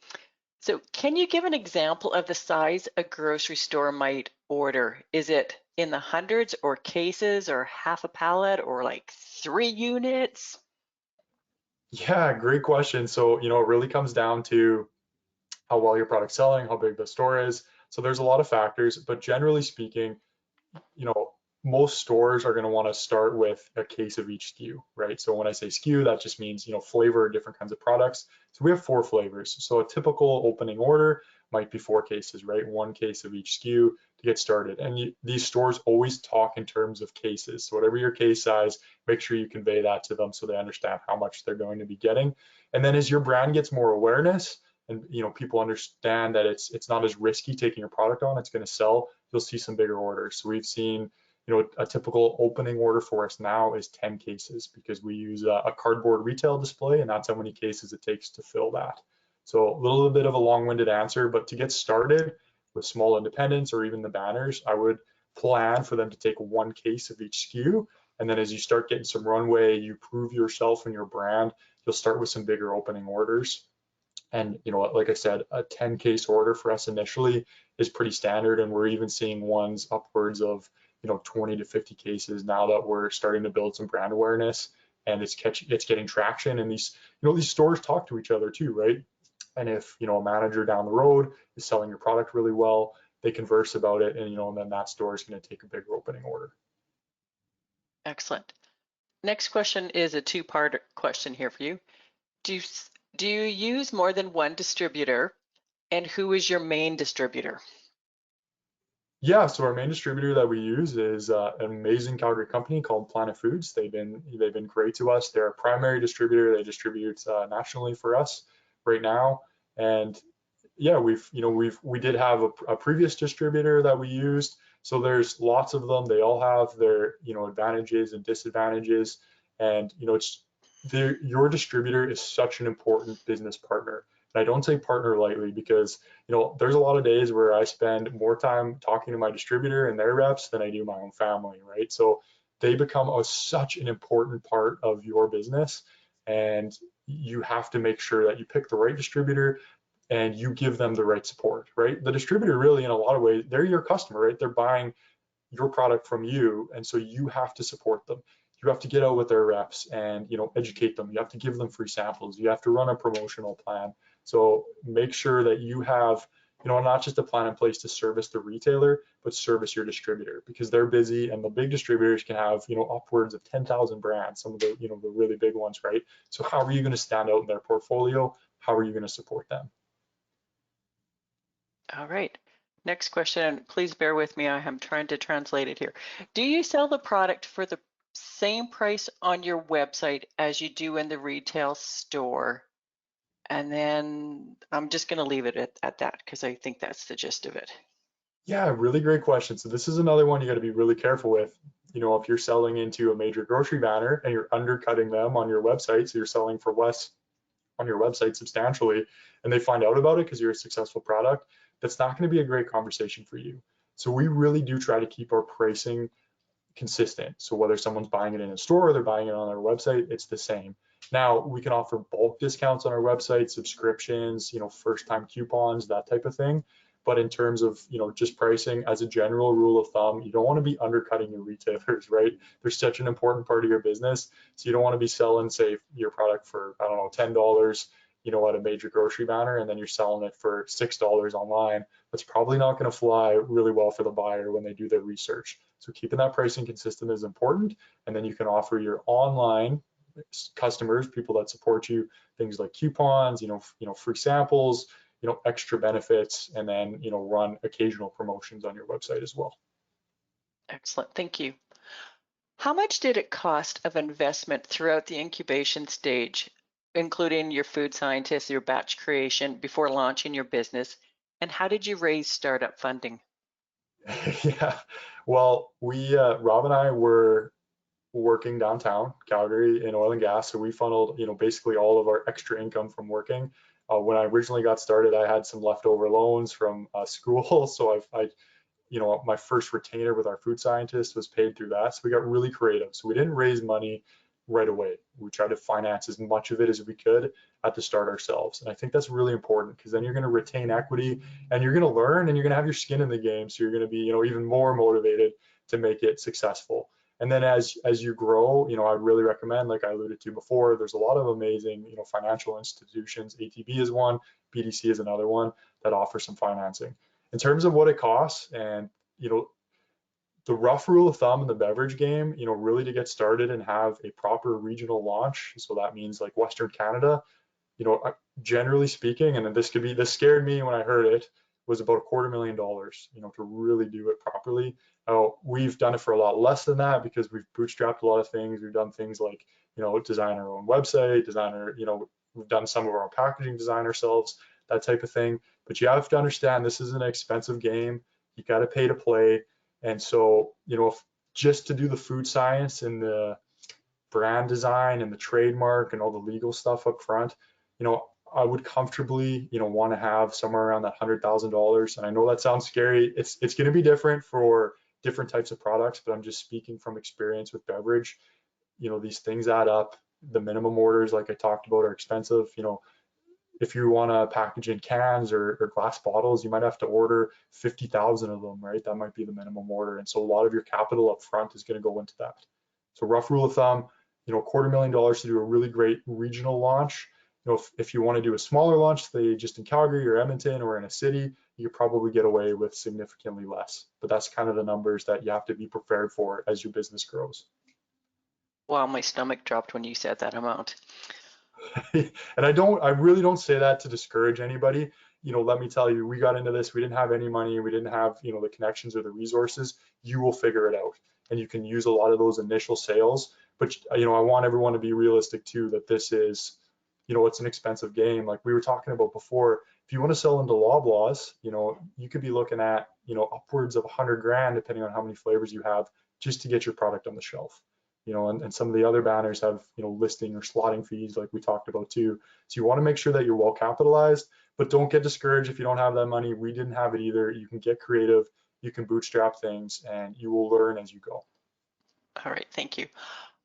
So can you give an example of the size a grocery store might order? Is it in the hundreds or cases or half a pallet or like 3 units? Yeah, great question. So, it really comes down to how well your product's selling, how big the store is. So there's a lot of factors, but generally speaking, you know, most stores are going to want to start with a case of each SKU, right? So when I say SKU, that just means, flavor of different kinds of products. So we have 4 flavors. So a typical opening order might be 4 cases, right? 1 case of each SKU to get started. And these stores always talk in terms of cases. So whatever your case size, make sure you convey that to them so they understand how much they're going to be getting. And then as your brand gets more awareness, and people understand that it's not as risky taking your product on, it's going to sell, you'll see some bigger orders. So we've seen, a typical opening order for us now is 10 cases because we use a cardboard retail display, and that's how many cases it takes to fill that. So a little bit of a long-winded answer, but to get started with small independents or even the banners, I would plan for them to take 1 case of each SKU. And then as you start getting some runway, you prove yourself and your brand, you'll start with some bigger opening orders. And like I said, a 10 case order for us initially is pretty standard, and we're even seeing ones upwards of 20 to 50 cases now that we're starting to build some brand awareness, and it's getting traction. And these stores talk to each other too, right? And if a manager down the road is selling your product really well, they converse about it, and then that store is going to take a bigger opening order. Excellent. Next question is a 2-part question here for you. Do you use more than one distributor, and who is your main distributor? Yeah, so our main distributor that we use is an amazing Calgary company called Planet Foods. They've been great to us. They're a primary distributor. They distribute nationally for us right now. And yeah, we did have a previous distributor that we used. So there's lots of them. They all have their advantages and disadvantages. And your distributor is such an important business partner. And I don't say partner lightly because there's a lot of days where I spend more time talking to my distributor and their reps than I do my own family, right? So they become such an important part of your business, and you have to make sure that you pick the right distributor and you give them the right support, right? The distributor really, in a lot of ways, they're your customer, right? They're buying your product from you, and so you have to support them. You have to get out with their reps and educate them. You have to give them free samples. You have to run a promotional plan. So make sure that you have not just a plan in place to service the retailer, but service your distributor, because they're busy, and the big distributors can have upwards of 10,000 brands, some of the the really big ones, right? So how are you going to stand out in their portfolio? How are you going to support them? All right. Next question, and please bear with me. I am trying to translate it here. Do you sell the product for the same price on your website as you do in the retail store? And then I'm just going to leave it at that because I think that's the gist of it. Yeah, really great question. So this is another one you got to be really careful with. If you're selling into a major grocery banner and you're undercutting them on your website, so you're selling for less on your website substantially, and they find out about it because you're a successful product, that's not going to be a great conversation for you. So we really do try to keep our pricing consistent. So whether someone's buying it in a store or they're buying it on our website, it's the same. Now we can offer bulk discounts on our website, subscriptions, first time coupons, that type of thing. But in terms of, just pricing, as a general rule of thumb, you don't want to be undercutting your retailers, right? They're such an important part of your business. So you don't want to be selling, say, your product for, I don't know, $10, at a major grocery banner, and then you're selling it for $6 online. That's probably not going to fly really well for the buyer when they do their research. So keeping that pricing consistent is important. And then you can offer your online customers, people that support you, things like coupons, free samples, extra benefits, and then, run occasional promotions on your website as well. Excellent. Thank you. How much did it cost of investment throughout the incubation stage, including your food scientists, your batch creation before launching your business? And how did you raise startup funding? Yeah, well, Rob and I were working downtown Calgary in oil and gas. So we funneled, basically all of our extra income from working When I originally got started, I had some leftover loans from school, so my first retainer with our food scientist was paid through that. So we got really creative. So we didn't raise money right away. We tried to finance as much of it as we could at the start ourselves. And I think that's really important because then you're going to retain equity and you're going to learn and you're going to have your skin in the game. So you're going to be, even more motivated to make it successful. And then as you grow, I'd really recommend, like I alluded to before, there's a lot of amazing, financial institutions. ATB is one, BDC is another one that offer some financing. In terms of what it costs, and the rough rule of thumb in the beverage game, really to get started and have a proper regional launch. So that means like Western Canada, generally speaking, and this scared me when I heard it, was about $250,000, to really do it properly. We've done it for a lot less than that because we've bootstrapped a lot of things. We've done things like, design our own website, we've done some of our own packaging design ourselves, that type of thing. But you have to understand this is an expensive game. You got to pay to play. And so, just to do the food science and the brand design and the trademark and all the legal stuff up front, I would comfortably, want to have somewhere around that $100,000. And I know that sounds scary. It's going to be different for different types of products, but I'm just speaking from experience with beverage. These things add up. The minimum orders, like I talked about, are expensive. If you want to package in cans or glass bottles, you might have to order 50,000 of them, right? That might be the minimum order. And so a lot of your capital up front is going to go into that. So rough rule of thumb, $250,000 to do a really great regional launch. If you want to do a smaller launch, say just in Calgary or Edmonton or in a city, you could probably get away with significantly less. But that's kind of the numbers that you have to be prepared for as your business grows. Wow, my stomach dropped when you said that amount. And I really don't say that to discourage anybody. Let me tell you, we got into this, we didn't have any money, we didn't have, the connections or the resources. You will figure it out. And you can use a lot of those initial sales. But, I want everyone to be realistic too, that this is, it's an expensive game. Like we were talking about before, if you want to sell into Loblaws, you could be looking at, upwards of $100,000, depending on how many flavors you have, just to get your product on the shelf. And some of the other banners have, listing or slotting fees like we talked about too. So you want to make sure that you're well capitalized, but don't get discouraged if you don't have that money. We didn't have it either. You can get creative, you can bootstrap things, and you will learn as you go. All right, thank you.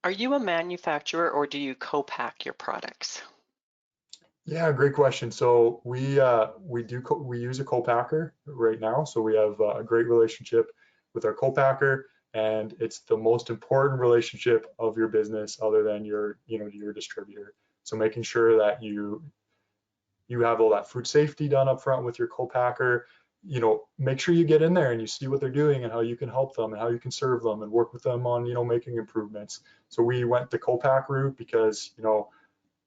Are you a manufacturer or do you co-pack your products? Yeah, great question. So we use a co-packer right now. So we have a great relationship with our co-packer. And it's the most important relationship of your business other than your distributor. So making sure that you have all that food safety done up front with your co-packer, make sure you get in there and you see what they're doing and how you can help them and how you can serve them and work with them on, making improvements. So we went the co-pack route because,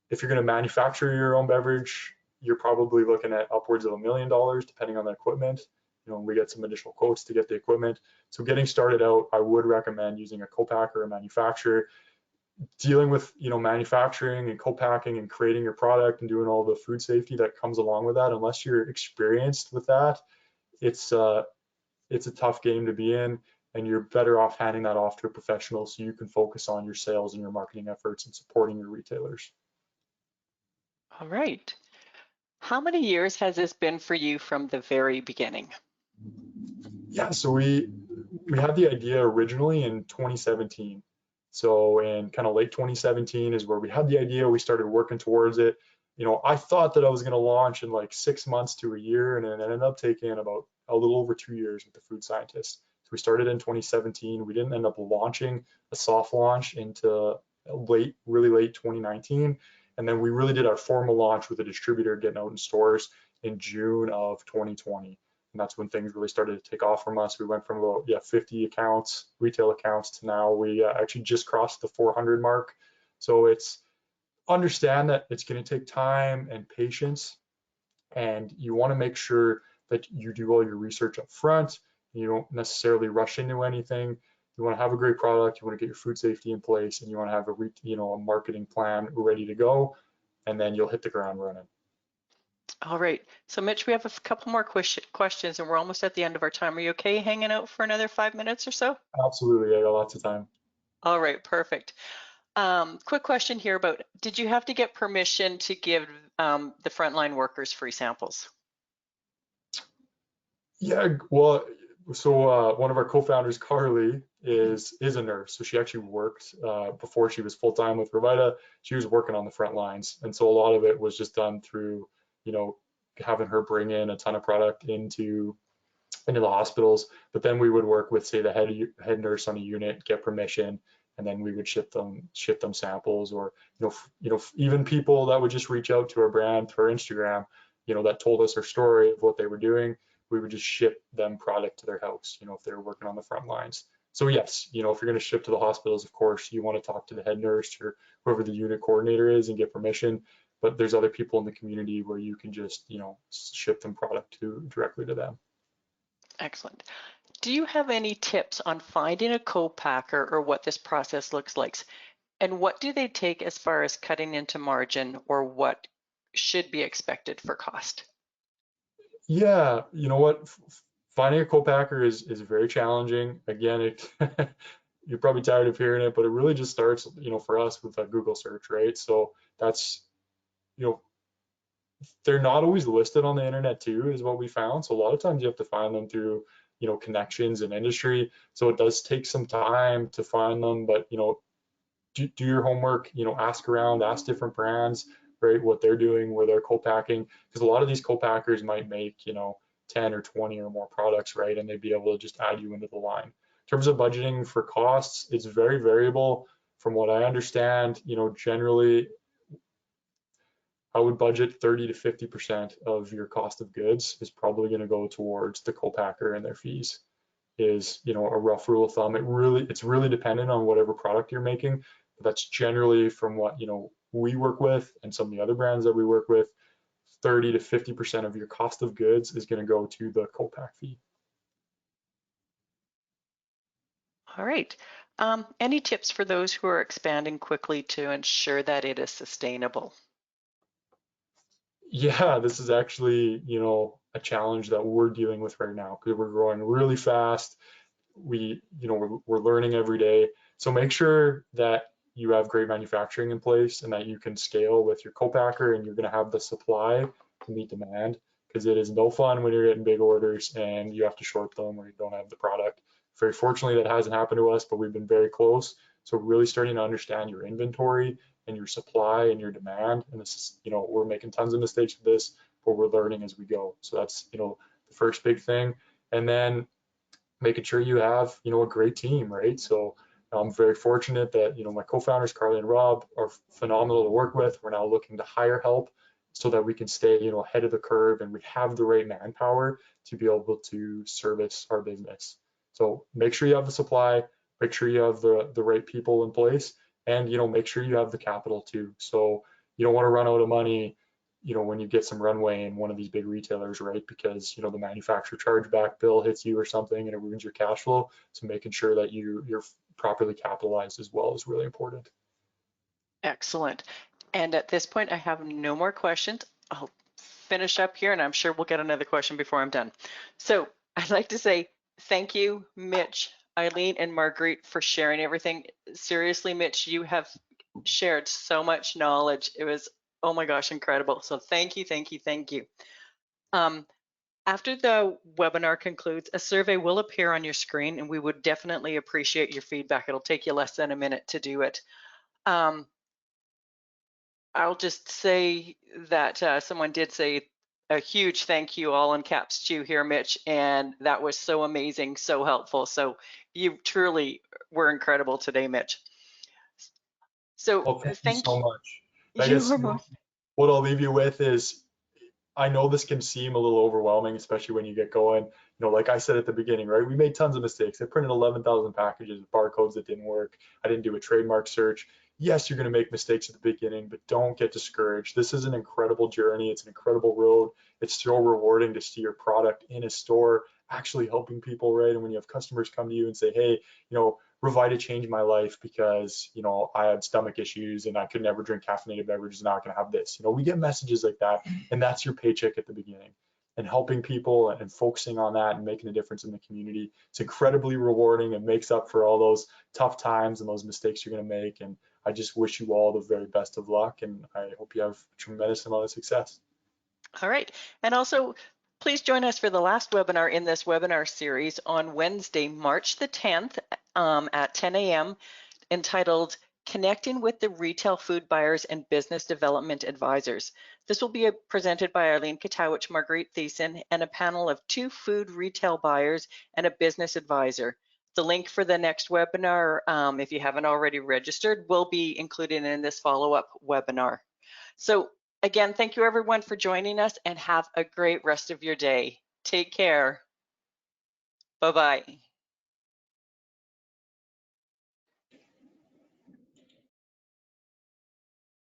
if you're going to manufacture your own beverage, you're probably looking at upwards of $1 million, depending on the equipment. We get some additional quotes to get the equipment. So getting started out, I would recommend using a co-packer or manufacturer. Dealing with, manufacturing and co-packing and creating your product and doing all the food safety that comes along with that, unless you're experienced with that, it's a tough game to be in, and you're better off handing that off to a professional so you can focus on your sales and your marketing efforts and supporting your retailers. All right. How many years has this been for you from the very beginning? Yeah, so we had the idea originally in 2017. So in kind of late 2017 is where we had the idea. We started working towards it. I thought that I was going to launch in like 6 months to a year, and it ended up taking about a little over 2 years with the food scientist. So we started in 2017. We didn't end up launching a soft launch into really late 2019. And then we really did our formal launch with a distributor getting out in stores in June of 2020. And that's when things really started to take off from us. We went from about 50 accounts, retail accounts, to now we actually just crossed the 400 mark. So understand that it's going to take time and patience, and you want to make sure that you do all your research up front. You don't necessarily rush into anything. You want to have a great product, you want to get your food safety in place, and you want to have a marketing plan ready to go, and then you'll hit the ground running. All right. So Mitch, we have a couple more questions and we're almost at the end of our time. Are you okay hanging out for another 5 minutes or so? Absolutely, I got lots of time. All right, perfect. Quick question here about, did you have to get permission to give the frontline workers free samples? Yeah, well, so one of our co-founders, Carly, is a nurse. So she actually worked before she was full-time with Provida. She was working on the front lines, and so a lot of it was just done through, you know, having her bring in a ton of product into the hospitals. But then we would work with, say, the head nurse on a unit, get permission, and then we would ship them samples, or even people that would just reach out to our brand through our Instagram, that told us their story of what they were doing. We would just ship them product to their house, if they were working on the front lines. So yes, if you're going to ship to the hospitals, of course, you want to talk to the head nurse or whoever the unit coordinator is and get permission. But there's other people in the community where you can just, ship them product directly to them. Excellent. Do you have any tips on finding a co-packer or what this process looks like? And what do they take as far as cutting into margin, or what should be expected for cost? Yeah, you know what? Finding a co-packer is very challenging. Again, you're probably tired of hearing it, but it really just starts, for us with a Google search, right? So that's, you know, they're not always listed on the internet too, is what we found. So a lot of times you have to find them through, connections in industry. So it does take some time to find them, but do your homework, ask around, ask different brands, right, what they're doing, where they're co-packing, because a lot of these co-packers might make, 10 or 20 or more products, right, and they'd be able to just add you into the line. In terms of budgeting for costs, it's very variable. From what I understand, generally I would budget 30 to 50% of your cost of goods is probably going to go towards the co-packer and their fees, is, a rough rule of thumb. It's really dependent on whatever product you're making, but that's generally from what, we work with and some of the other brands that we work with. 30 to 50% of your cost of goods is going to go to the co-pack fee. All right. Any tips for those who are expanding quickly to ensure that it is sustainable? Yeah, this is actually, a challenge that we're dealing with right now because we're growing really fast. We're learning every day. So make sure that you have great manufacturing in place and that you can scale with your co-packer, and you're going to have the supply to meet demand, because it is no fun when you're getting big orders and you have to short them or you don't have the product. Very fortunately, that hasn't happened to us, but we've been very close. So really starting to understand your inventory and your supply and your demand. And this is, we're making tons of mistakes with this, but we're learning as we go. So that's, the first big thing. And then making sure you have, a great team, right? So I'm very fortunate that, my co-founders, Carly and Rob, are phenomenal to work with. We're now looking to hire help so that we can stay, ahead of the curve, and we have the right manpower to be able to service our business. So make sure you have the supply, make sure you have the right people in place, and, make sure you have the capital too. So you don't want to run out of money, when you get some runway in one of these big retailers, right? Because, the manufacturer chargeback bill hits you or something and it ruins your cash flow. So making sure that you're properly capitalized as well is really important. Excellent. And at this point, I have no more questions. I'll finish up here, and I'm sure we'll get another question before I'm done. So I'd like to say thank you, Mitch, Eileen, and Marguerite, for sharing everything. Seriously, Mitch, you have shared so much knowledge. It was, oh my gosh, incredible. So thank you, thank you, thank you. After the webinar concludes, a survey will appear on your screen, and we would definitely appreciate your feedback. It'll take you less than a minute to do it. I'll just say that someone did say a huge thank you, all in caps, to you here, Mitch, and that was so amazing, so helpful. So you truly were incredible today, Mitch. So Well, thank you thank so you. much. I You guess, were most what I'll leave you with is, I know this can seem a little overwhelming, especially when you get going. Like I said at the beginning, right? We made tons of mistakes. I printed 11,000 packages with barcodes that didn't work. I didn't do a trademark search. Yes, you're going to make mistakes at the beginning, but don't get discouraged. This is an incredible journey. It's an incredible road. It's so rewarding to see your product in a store actually helping people, right? And when you have customers come to you and say, hey, Revita changed my life because, I had stomach issues and I could never drink caffeinated beverages. Now I can have this. We get messages like that, and that's your paycheck at the beginning. and helping people and focusing on that and making a difference in the community. It's incredibly rewarding. It makes up for all those tough times and those mistakes you're going to make. And I just wish you all the very best of luck, and I hope you have a tremendous amount of success. All right. And also, please join us for the last webinar in this webinar series on Wednesday, March the 10th at 10 a.m. entitled Connecting with the Retail Food Buyers and Business Development Advisors. This will be presented by Arlene Katowicz, Marguerite Thiessen, and a panel of 2 food retail buyers and a business advisor. The link for the next webinar, if you haven't already registered, will be included in this follow-up webinar. So again, thank you everyone for joining us, and have a great rest of your day. Take care. Bye-bye.